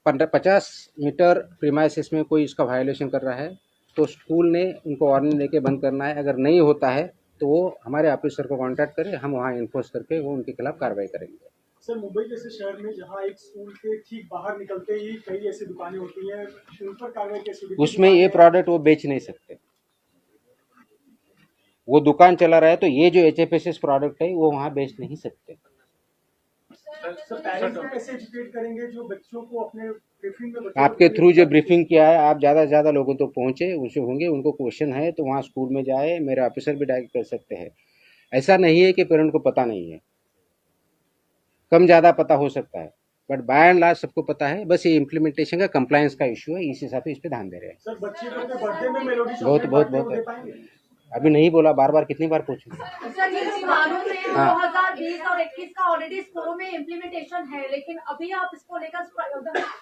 S1: 50 मीटर प्रीमाइसेस में कोई इसका वायोलेशन कर रहा है तो स्कूल ने उनको वार्निंग देके बंद करना है। अगर नहीं होता है तो वो हमारे ऑफिसर को कांटेक्ट करें, हम वहाँ इन्फोर्स करके वो उनके खिलाफ कार्रवाई करेंगे।
S5: सर मुंबई जैसे शहर में जहाँ एक स्कूल के ठीक बाहर निकलते ही कई ऐसी दुकानें होती हैं, उन पर कार्रवाई कैसे होगी?
S1: उसमें ये प्रोडक्ट वो बेच नहीं सकते। वो दुकान चला रहा है तो ये जो HFSS प्रोडक्ट है वो वहाँ बेच नहीं सकते।
S5: सर पेरेंट्स को कैसे एजुकेट करेंगे जो बच्चों को अपने ब्रीफिंग में
S1: आपके थ्रू जो ब्रीफिंग किया है, आप ज़्यादा से ज़्यादा लोगों तक पहुँचे, उनसे होंगे, उनको क्वेश्चन है तो वहाँ स्कूल में जाए, मेरे ऑफिसर भी डायरेक्ट कर सकते हैं। ऐसा नहीं है कि पेरेंट को पता नहीं है, कम ज़्यादा पता हो सकता है, बट बाय एंड लार्ज सबको पता है। बस ये इम्प्लीमेंटेशन का कंप्लायंस का इशू है, इस हिसाब से इस पे ध्यान दे रहे हैं।
S5: सर बच्चे को अपने बर्थडे में मेलोडी
S1: बहुत अभी नहीं बोला, बार बार कितनी बार पूछूं।
S9: सर ये समारोह में 2020 और 21 का ऑलरेडी स्कूलों में इम्प्लीमेंटेशन है, लेकिन अभी आप इसको लेकर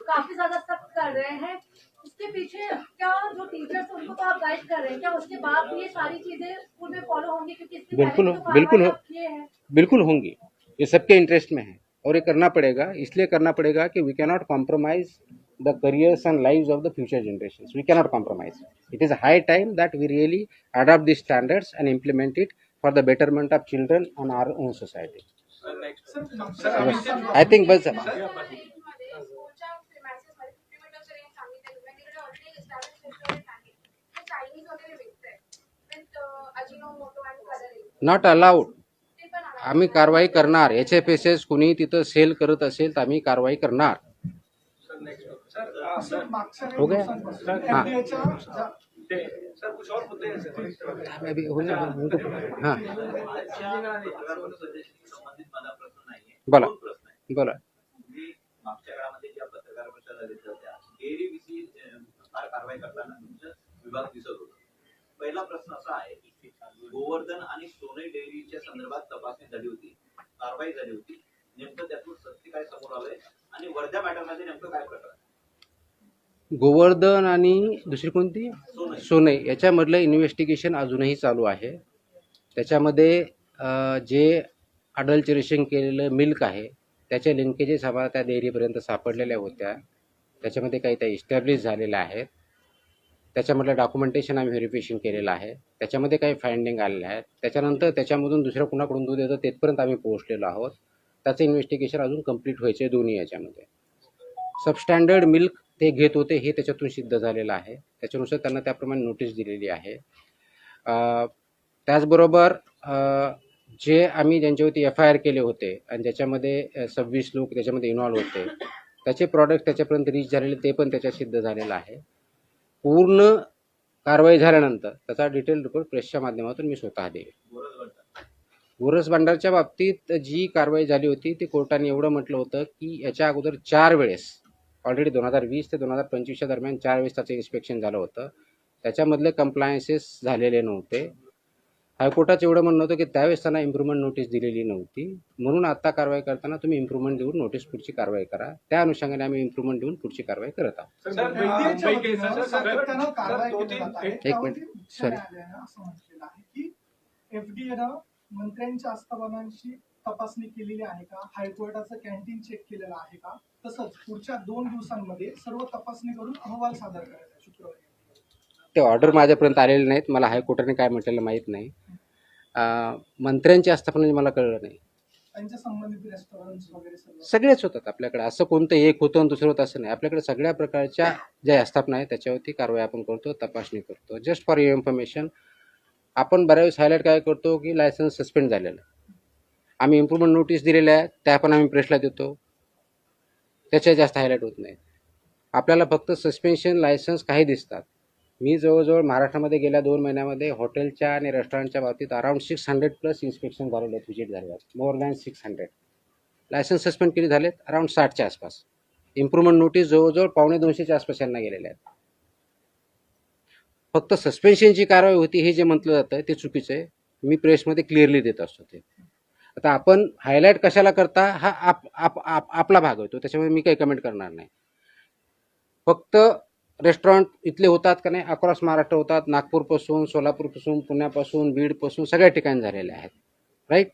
S9: काफी ज्यादा सख्त कर रहे हैं। उसके पीछे क्या जो टीचर्स उनको तो आप गाइड कर रहे हैं, क्या उसके बाद भी ये सारी चीजें स्कूल में फॉलो होंगी? क्योंकि इसके
S1: बिल्कुल होंगी, ये सबके इंटरेस्ट में है और ये करना पड़ेगा। इसलिए करना पड़ेगा कि we cannot compromise the careers and lives of the future generations. We cannot compromise. It is a high time that we really adopt these standards and implement it for the betterment of children and our own society. I think bus not allowed. आम्ही कारवाई करणार। HFSS कुणी तिथं sale करत असेल तर आम्ही कारवाई करणार। हो गया हाँ
S8: सर कुछ और मुद्दे हैं सर
S1: अभी हो गया हाँ
S8: संबंधित माझा प्रश्न नाहीये,
S1: बोला
S8: दोन प्रश्न आहेत।
S1: बोला
S8: मी मागच्या काळामध्ये ज्या पत्रकार परिषदा घेतल्या होत्या, डेअरीविषयी कारवाई करताना तुमचा विभाग दिसत होता। पहिला प्रश्न असा आहे की गोवर्धन आणि सोनई डेअरीच्या संदर्भात तपासणी झाली होती, कारवाई झाली होती, नेमकं त्यातून सत्य काय समोर आलंय आणि वर्धा मॅटरमध्ये नेमकं काय प्रकार?
S1: गोवर्धन आणि दुसरी कोणती सोनई याच्यामधलं इन्व्हेस्टिगेशन अजूनही चालू आहे। त्याच्यामध्ये जे अडल्टरेशन केलेलं मिल्क आहे त्याचे लिंकेजेस आम्हाला त्या डेअरीपर्यंत सापडलेल्या होत्या, त्याच्यामध्ये काही त्या इस्टॅब्लिश झालेल्या आहेत। त्याच्यामधलं डॉक्युमेंटेशन आम्ही व्हेरिफिकेशन केलेलं आहे, त्याच्यामध्ये काही फाइंडिंग आलेल्या आहेत। त्याच्यानंतर त्याच्यामधून दुसऱ्या कुणाकडून दूध येतं तेथपर्यंत आम्ही पोहोचलेलो आहोत। त्याचं इन्व्हेस्टिगेशन अजून कंप्लीट व्हायचे दोन्ही याच्यामध्ये। सबस्टँडर्ड मिल्क ते घेत होते हे त्याच्यातून सिद्ध झालेलं आहे, त्याच्यानुसार त्यांना त्याप्रमाणे नोटीस दिलेली आहे। त्याचबरोबर जे आम्ही ज्यांच्यावरती FIR केले होते आणि ज्याच्यामध्ये 26 लोक त्याच्यामध्ये इन्व्हॉल्व होते त्याचे प्रॉडक्ट त्याच्यापर्यंत रीच झालेले ते पण त्याच्यात सिद्ध झालेलं आहे। पूर्ण कारवाई झाल्यानंतर त्याचा डिटेल रिपोर्ट प्रेसच्या माध्यमातून मी स्वतः देईल. बोरस भांडारच्या बाबतीत जी कारवाई झाली होती ती कोर्टाने एवढं म्हटलं होतं की याच्या अगोदर 4 वेळेस ऑलरेडी 2020 ते 2025च्या दरम्यान 4 वेळेस त्याचं इन्स्पेक्शन झालं होतं. त्याच्यामधले कंप्लायन्सेस झालेले नव्हते. हायकोर्टाचं एवढं म्हणणं होतं की त्यावेळेस त्यांना इम्प्रूव्हमेंट नोटीस दिलेली नव्हती, म्हणून आता कारवाई करताना तुम्ही इम्प्रूव्हमेंट देऊन नोटीस पुढची कारवाई करा. त्या अनुषंगाने आम्ही इम्प्रूव्हमेंट देऊन पुढची कारवाई करत आहोत. एक मिनिट सॉरी,
S10: असं म्हटलेलं आहे की एफडीएनं मंत्र्यांच्या आस्थापनांची तपासणी केलेली आहे का, हायकोर्टाचं कॅन्टीन चेक केलेलं आहे का, तसंच पुढच्या 2 दिवसांमध्ये सर्व तपासणी करून अहवाल सादर करायचा शुक्रवारी.
S1: ते ऑर्डर माझ्यापर्यंत आलेले नाहीत. मला हायकोर्टाने काय म्हटलेलं माहीत नाही. मंत्र्यांची आस्थापना मला कळलं नाही.
S10: त्यांच्या संबंधित रेस्टॉरंट्स वगैरे
S1: सगळेच होतात आपल्याकडे, असं कोणतं एक होतं आणि दुसरं होतं असं नाही. आपल्याकडे सगळ्या प्रकारच्या ज्या आस्थापना आहेत त्याच्यावरती कारवाई आपण करतो, तपासणी करतो. जस्ट फॉर युअर इन्फॉर्मेशन, आपण बऱ्याच वेळेस हायलाईट काय करतो की लायसन्स सस्पेंड झालेलं आहे. आम्ही इम्प्रूव्हमेंट नोटीस दिलेल्या आहेत त्या पण आम्ही प्रेसला देतो, त्याच्या जास्त हायलाईट होत नाही. आपल्याला फक्त सस्पेन्शन लायसन्स काही दिसतात. मी जवळजवळ महाराष्ट्रामध्ये गेल्या 2 महिन्यामध्ये हॉटेलच्या आणि रेस्टॉरंटच्या बाबतीत अराउंड 600+ इन्स्पेक्शन झालेले आहेत, व्हिजिट झाले आहेत, मोर दॅन 600. लायसन्स सस्पेंड केले झालेत अराउंड 60च्या आसपास. इम्प्रूव्हमेंट नोटीस जवळजवळ 250च्या आसपास यांना गेलेल्या आहेत. फक्त सस्पेन्शनची कारवाई होती हे जे म्हटलं जातं ते चुकीचं आहे. मी प्रेसमध्ये क्लिअरली देत असतो ते. आता आपण हायलाईट कशाला करता हा आपला भाग होतो, त्याच्यामुळे मी काही कमेंट करणार नाही. फक्त रेस्टॉरंट इथले होतात का नाही, अक्रॉस महाराष्ट्र होतात. नागपूरपासून, सोलापूरपासून, पुण्यापासून, बीडपासून सगळ्या ठिकाणी झालेले आहेत. राईट.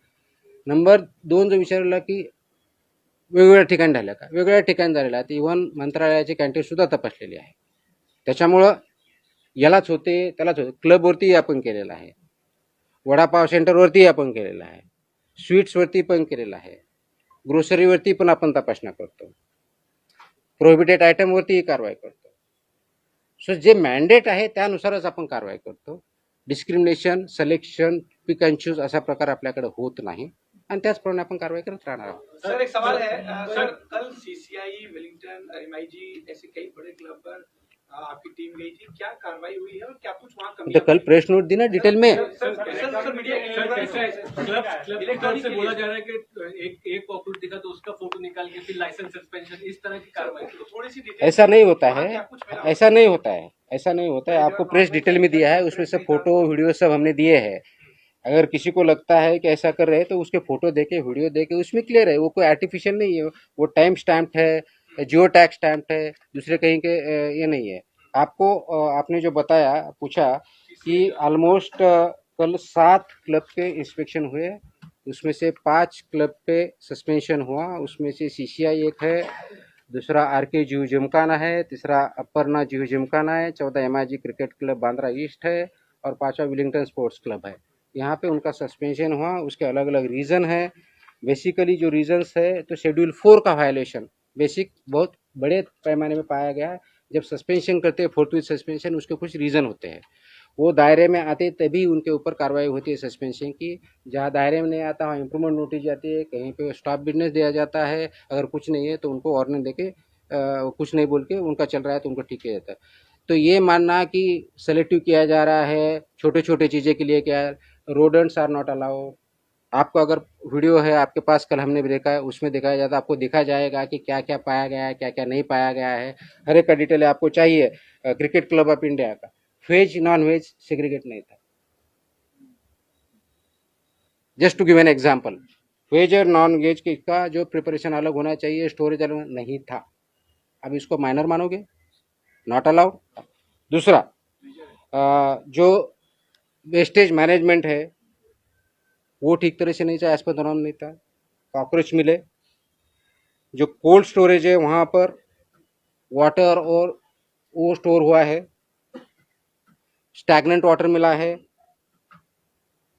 S1: नंबर 2 जो विचारला की वेगवेगळ्या ठिकाणी झाल्या का, वेगवेगळ्या ठिकाणी झालेल्या आहेत. इव्हन मंत्रालयाचे कॅन्टीनसुद्धा तपासलेली आहे. त्याच्यामुळं यालाच होते त्यालाच होते. क्लबवरतीही आपण केलेलं आहे, वडापाव सेंटरवरतीही आपण केलेलं आहे, स्वीट्सवरती पण केलेलं आहे, ग्रोसरीवरती पण आपण तपासण्या करतो, प्रोहिबिटेड आयटमवरतीही कारवाई करतो. सो जे मॅन्डेट आहे त्यानुसारच आपण कारवाई करतो. Discrimination, selection, pick and choose असा प्रकार आपल्याकडे होत नाही आणि त्याचप्रमाणे आपण कारवाई करत राहणार आहोत.
S4: सर एक सवाल है सर, कल सीसीआई, वेलिंगटन, एमआईजी ऐसे कई बड़े क्लब पर आपकी टीम गई थी, क्या कार्रवाई हुई है और क्या कुछ वहाँ
S1: तो कल प्रेस नोट दी ना डिटेल में.
S11: सर मीडिया इलेक्ट्रॉनिक से बोला जा रहा है कि एक कॉकरोच दिखा तो उसका फोटो निकाल के फिर लाइसेंस सस्पेंशन, इस तरह की कार्रवाई थोड़ी सी
S1: ऐसा नहीं होता है, ऐसा नहीं होता है, ऐसा नहीं होता है. आपको प्रेस डिटेल में दिया है, उसमें से फोटो वीडियो सब हमने दिए हैं. अगर किसी को लगता है कि ऐसा कर रहे हैं तो उसके फोटो देके, वीडियो देके, उसमें क्लियर है. वो कोई आर्टिफिशियल नहीं है, वो टाइम स्टैम्प्ड है, जियो टैग स्टैम्प्ड है, दूसरे कहीं के ये नहीं है. आपको आपने जो बताया पूछा कि ऑलमोस्ट कल 7 क्लब के इंस्पेक्शन हुए, उसमें से 5 क्लब पे सस्पेंशन हुआ. उसमें से सीसीआई एक है, दूसरा आरके जुहू जिमखाना है, तीसरा अपर्णा जुहू जिमखाना है, 14 MIG cricket club Bandra east है और 5वां विलिंगटन स्पोर्ट्स क्लब है. यहाँ पे उनका सस्पेंशन हुआ. उसके अलग अलग रीज़न है. बेसिकली जो रीजंस है तो शेड्यूल 4 का वायलेशन बेसिक बहुत बड़े पैमाने में पाया गया है. जब सस्पेंशन करते हैं, फोर्थ विथ सस्पेंशन, उसके कुछ रीज़न होते हैं. वो दायरे में आते तभी उनके ऊपर कार्रवाई होती है सस्पेंशन की. जहाँ दायरे में नहीं आता वहाँ इम्प्रूवमेंट नोटिस जाती है, कहीं पे स्टॉप बिजनेस दिया जाता है. अगर कुछ नहीं है तो उनको वार्निंग देके कुछ नहीं बोल के उनका चल रहा है तो उनको ठीक किया जाता है. तो ये मानना कि सेलेक्टिव किया जा रहा है छोटे छोटे चीज़ें के लिए, क्या रोडेंट्स आर नॉट अलाउड. आपको अगर वीडियो है आपके पास, कल हमने भी देखा है, उसमें दिखाया जाता है, आपको दिखा जाएगा कि क्या क्या पाया गया है, क्या क्या नहीं पाया गया है. हर एक का डिटेल आपको चाहिए. क्रिकेट क्लब ऑफ इंडिया का वेज नॉन वेज सेग्रीगेट नहीं था. Just to give an example, veg और नॉन वेज का जो प्रिपरेशन अलग होना चाहिए, स्टोरेज अलग नहीं था. अब इसको माइनर मानोगे? Not allowed. दूसरा जो वेस्टेज मैनेजमेंट है वो ठीक तरह से नहीं था, एज पर नॉर्म नहीं था. कॉकरोच मिले. जो कोल्ड स्टोरेज है वहाँ पर वाटर और वो स्टोर हुआ है, स्टैग्नेंट वाटर मिला है.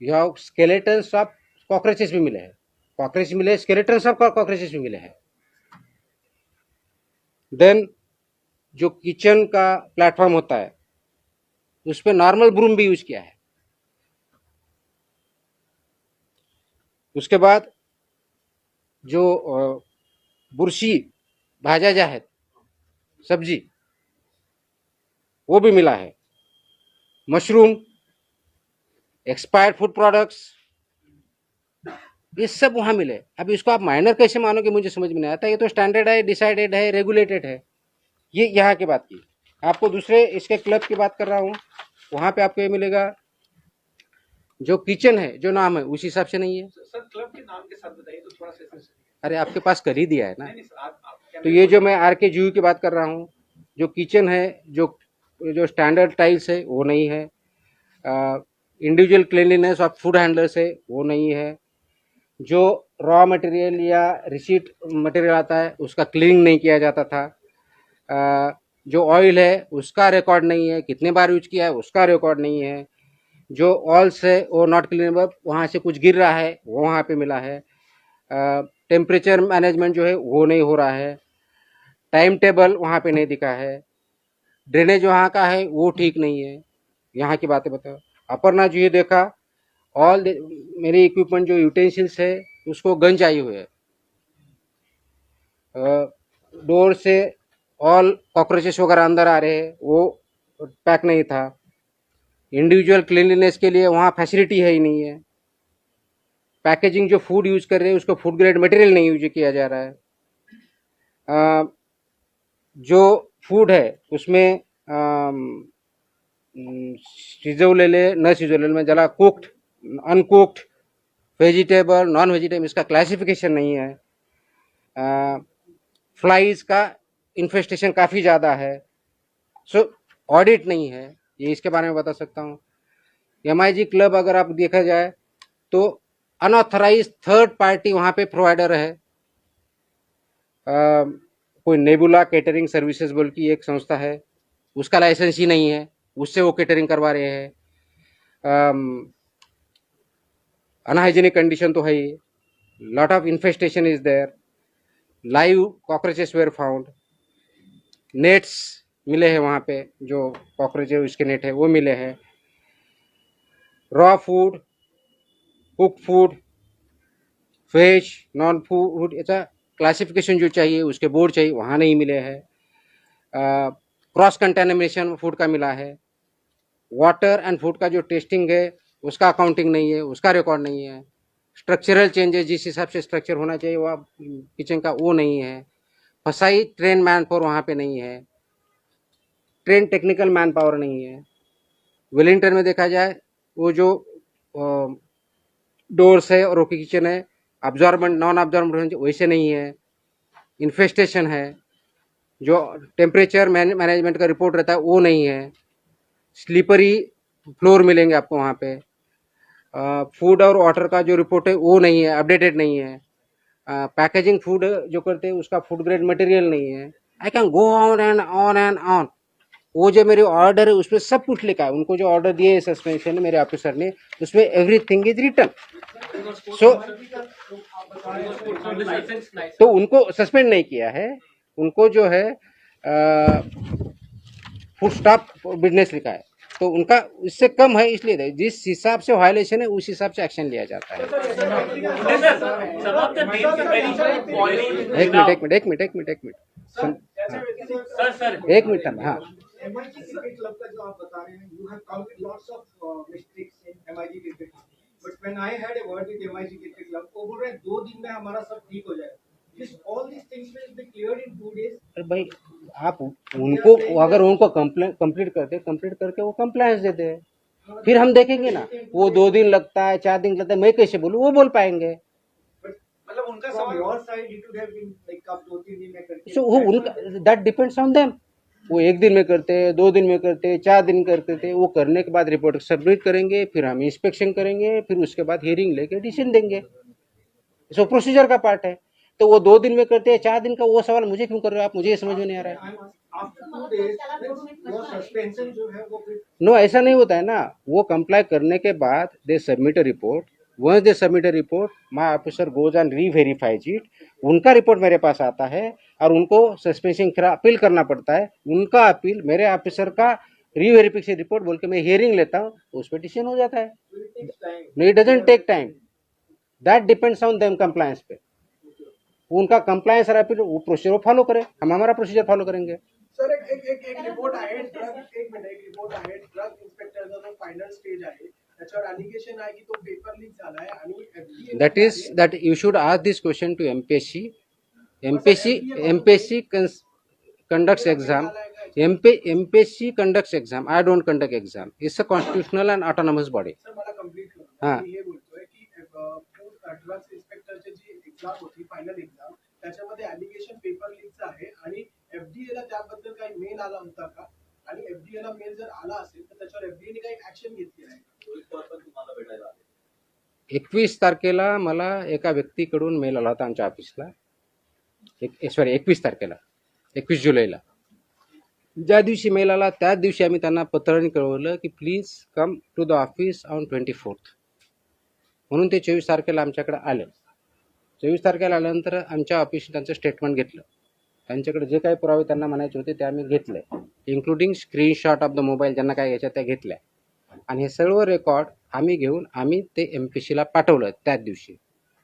S1: यहाँ स्केलेटन्स ऑफ कॉकरोचेस भी मिले हैं. कॉकरोच मिले, स्केलेटन्स ऑफ कॉकरोचेस भी मिले हैं. देन जो किचन का प्लेटफॉर्म होता है उस पर नॉर्मल ब्रूम भी यूज किया है. उसके बाद जो बुरशी भाज्या ज्या आहेत, सब्जी, वो भी मिला है. मशरूम, एक्सपायर्ड फूड प्रोडक्ट्स, ये सब वहाँ मिले। अब इसको आप माइनर कैसे मानोगे, मुझे समझ में नहीं आता। ये तो स्टैंडर्ड है, डिसाइडेड है, रेगुलेटेड है। ये यहाँ की बात की। आपको दूसरे इसके क्लब की बात कर रहा हूँ, वहाँ पे आपको ये मिलेगा जो किचन है, जो नाम है उस हिसाब से नहीं है।
S11: सर क्लब के नाम के साथ बताइए तो थोड़ा सा।
S1: अरे आपके पास कर ही दिया है ना।
S11: नहीं, सर, आप क्या
S1: तो ये जो मैं RK जूही की बात कर रहा हूँ, जो किचन है, जो स्टैंडर्ड टाइल्स है वो नहीं है, individual cleanliness of food handlers है वो नहीं है, जो रॉ मटेरियल या रिसीट मटेरियल आता है उसका क्लीनिंग नहीं किया जाता था, जो ऑयल है उसका रिकॉर्ड नहीं है, कितने बार यूज किया है उसका रिकॉर्ड नहीं है, जो ऑयल्स है वो नॉट क्लीनेबल, वहाँ से कुछ गिर रहा है वो वहाँ पे मिला है, टेम्परेचर मैनेजमेंट जो है वो नहीं हो रहा है, टाइम टेबल वहाँ पे नहीं दिखा है, ड्रेनेज वहाँ का है वो ठीक नहीं है। यहाँ की बातें बताओ। अपर्णा जी ये देखा, ऑल मेरे इक्विपमेंट जो यूटेंसिल्स है उसको गंज आई हुई है, डोर से ऑल कॉकरोचेस वगैरह अंदर आ रहे हैं, वो पैक नहीं था। इंडिविजुअल क्लीनलीनेस के लिए वहाँ फैसिलिटी है ही नहीं है। पैकेजिंग जो फूड यूज कर रहे हैं उसको फूड ग्रेड मटेरियल नहीं यूज किया जा रहा है। जो फूड है उसमें सिजवलेले न सिजवलेले में जला cooked, uncooked, vegetable, non vegetable, इसका क्लासिफिकेशन नहीं है। फ्लाइज का इन्फेस्टेशन काफ़ी ज़्यादा है। सो ऑडिट नहीं है, ये इसके बारे में बता सकता हूँ। MIG क्लब अगर आप देखा जाए तो अनऑथराइज थर्ड पार्टी वहाँ पे प्रोवाइडर है। कोई नेबुला केटरिंग सर्विसेज बोल की एक संस्था है, उसका लाइसेंस ही नहीं है, उससे वो केटरिंग करवा रहे हैं। अनहाइजीनिक कंडीशन तो है ही, lot of infestation is there, live cockroaches were found, nets मिले हैं वहाँ पे, जो कॉकरोच है उसके नेट है वो मिले हैं। Raw food, cook food, veg, non food, ऐसा क्लासिफिकेशन जो चाहिए उसके बोर्ड चाहिए वहाँ नहीं मिले हैं। क्रॉस कंटेमिनेशन फूड का मिला है। वाटर एंड फूड का जो टेस्टिंग है उसका अकाउंटिंग नहीं है, उसका रिकॉर्ड नहीं है। स्ट्रक्चरल चेंजेस जिस हिसाब से स्ट्रक्चर होना चाहिए वह किचन का वो नहीं है। फसाई ट्रेन मैन पावर वहाँ पे नहीं है, ट्रेन टेक्निकल मैन पावर नहीं है। वेलिंगटन में देखा जाए वो जो डोर्स है और किचन है, अब्जॉर्बेंट नॉन अब्जॉर्बेंट वैसे नहीं है। इन्फेस्टेशन है, जो टेम्परेचर मैनेजमेंट का रिपोर्ट रहता है वो नहीं है। स्लीपरी फ्लोर मिलेंगे आपको वहाँ पे। फूड और वाटर का जो रिपोर्ट है वो नहीं है, अपडेटेड नहीं है। पैकेजिंग फूड जो करते हैं उसका फूड ग्रेड मटेरियल नहीं है। I can go on end on end on. वो जो मेरे ऑर्डर है उसमें सब कुछ लिखा है, उनको जो ऑर्डर दिए है सस्पेंशन ने मेरे ऑफिसर ने, उसमें एवरीथिंग इज रिटन। सो तो उनको सस्पेंड नहीं किया है, उनको जो है फूड स्टॉप बिजनेस लिखा है, तो उनका इससे कम है, इसलिए जिस हिसाब से वायलेशन है उस हिसाब से एक्शन लिया जाता है। एक मिनट हाँ।
S12: MIG क्रिकेट क्लब का जो आप बता रहे हैं, you have counted lots of mistakes in MIG cricket club, but when I had a word with MIG cricket club, वो बोल रहे हैं 2 दिन में हमारा सब ठीक हो जाएगा। This all these things will be cleared in 2 days.
S1: अरे भाई आप उनको अगर उनको कंप्लीट करके वो कंप्लायंस देते हैं, फिर हम देखेंगे ना। वो 2 दिन लगता है, 4 दिन लगता है, मैं कैसे बोलूँ, वो बोल पाएंगे।
S12: मतलब उनका from your side it would have been like आप 2-3 दिन में करके।
S1: सो वो उनका दैट डिपेंड्स ऑन देम। वो 1 दिन में करते हैं, 2 दिन में करते हैं, 4 दिन करते थे। वो करने के बाद रिपोर्ट सबमिट करेंगे, फिर हम इंस्पेक्शन करेंगे, फिर उसके बाद हियरिंग लेके डिसीजन देंगे। सो प्रोसीजर का पार्ट है। तो वो 2 दिन में करते हैं, 4 दिन का, वो सवाल मुझे क्यों कर रहे हो आप? मुझे ये समझ में नहीं आ रहा है।
S12: After 2 days, your suspension जो है वो फिर
S1: नो ऐसा नहीं होता है ना। वो कंप्लाई करने के बाद they submit a report. Once they submit a report, my officer goes and reverifies it. उनका रिपोर्ट मेरे पास आता है और उनको सस्पेंशन का अपील करना पड़ता है। उनका अपील मेरे ऑफिसर का रीवेरिफिकेशन रिपोर्ट बोल के मैं हियरिंग लेता हूँ, उस पर डिसीजन हो जाता है। No it doesn't take time, that depends on them compliance पे। उनका कंप्लायंस और अपील वो प्रोसीजर फॉलो करें, हम हमारा प्रोसीजर फॉलो करेंगे।
S5: सर एक रिपोर्ट आहे ड्रग इंस्पेक्टर त्याचा जो फायनल स्टेज आहे त्याच्यावर अलिगेशन आहे की तो पेपर लीक झालाय आणि FDA
S1: that you should ask this question to MPSC. MPSC conducts exam. MPSC conducts exam. I don't conduct exam. It's a constitutional and autonomous body.
S5: Sir मला complete
S1: हा.
S5: करू मी हे बोलतोय की ड्रग्स इन्स्पेक्टरची जी एक्झाम होती final exam त्याच्यामध्ये allegation paper लीकचं आहे आणि FDA ला त्याबद्दल काही मेल आला होता का आणि FDA ला मेल जर आला असेल तर त्याच्यावर FDA ने काही ऍक्शन घेतली आहे का?
S8: रोहित पवार पण तुम्हाला भेटायला आले.
S1: 21 तारखेला मला एका व्यक्तीकडून मेल आला होता आमच्या ऑफिसला. 21 तारखेला, 21 जुलैला. ज्या दिवशी मेल आला त्याच दिवशी आम्ही त्यांना पत्राने कळवलं की please come to the office on 24th. म्हणून ते 24 तारखेला आमच्याकडे आले. 24 तारखेला आल्यानंतर आमच्या ऑफिसने त्यांचं स्टेटमेंट घेतलं. त्यांच्याकडे जे काही पुरावे त्यांना म्हणायचे होते ते आम्ही घेतले, including screenshot of the mobile ज्यांना काय घ्यायच्या त्या घेतल्या. आणि हे सर्व रेकॉर्ड आम्ही घेऊन आम्ही ते MPSCला पाठवलं त्याच दिवशी.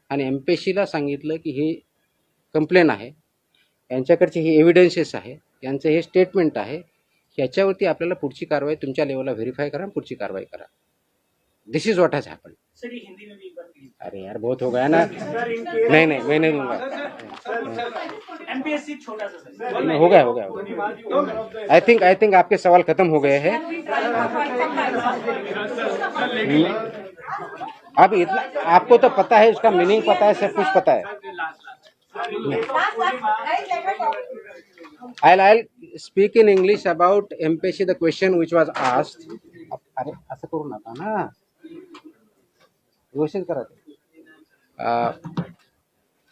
S1: आणि MPSCला सांगितलं की ही कंप्लेन आहे, यांच्याकडचे हे एव्हिडन्सेस आहे, यांचं हे स्टेटमेंट आहे, याच्यावरती आपल्याला पुढची कारवाई तुमच्या लेवलला व्हेरीफाय करा, पुढची कारवाई करा. This is what has happen.
S2: Sir ये हिंदी में भी एक बार प्लीज.
S1: अरे यार बहुत हो गया ना. नहीं मैं नहीं दूंगा.
S2: MPSC छोटा सा सर.
S1: हो गया. आई थिंक आपके सवाल खत्म हो गए हैं. अब इतना आपको तो पता है, इसका मीनिंग पता है, सब कुछ पता है. I'll speak in English about MPSC the question which was asked. अरे असं करू नका ना, व्यवस्थित करा.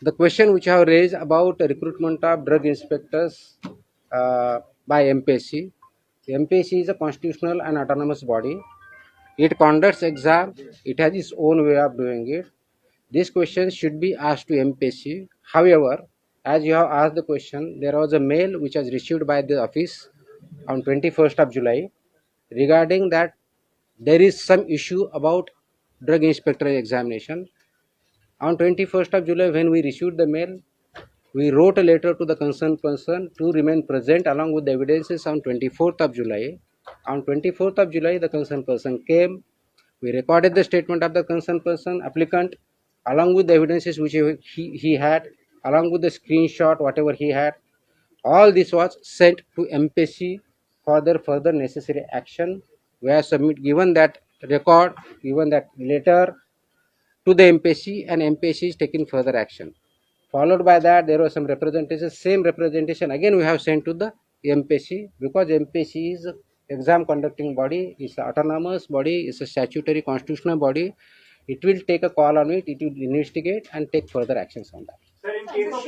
S1: The question which I have raised about recruitment of drug inspectors by MPSC. MPSC is a constitutional and autonomous body. It conducts exam. It has its own way of doing it. This question should be asked to MPSC. However, as you have asked the question, there was a mail which was received by the office on 21st of July regarding that there is some issue about drug inspector examination. On 21st of July, when we received the mail, we wrote a letter to the concerned person to remain present along with the evidences on 24th of July. On 24th of July, the concerned person came. We recorded the statement of the concerned person, applicant, along with the evidences which he had, along with the screenshot, whatever he had. All this was sent to MPSC for their further necessary action. We have given that record, given that letter to the MPSC, and MPSC is taking further action. Followed by that, there was some representation. Same representation again we have sent to the MPSC, because MPSC is exam conducting body, is an autonomous body, is a statutory constitutional body. It will take a call on it. It will investigate and take further actions on that.
S7: Sir, in case of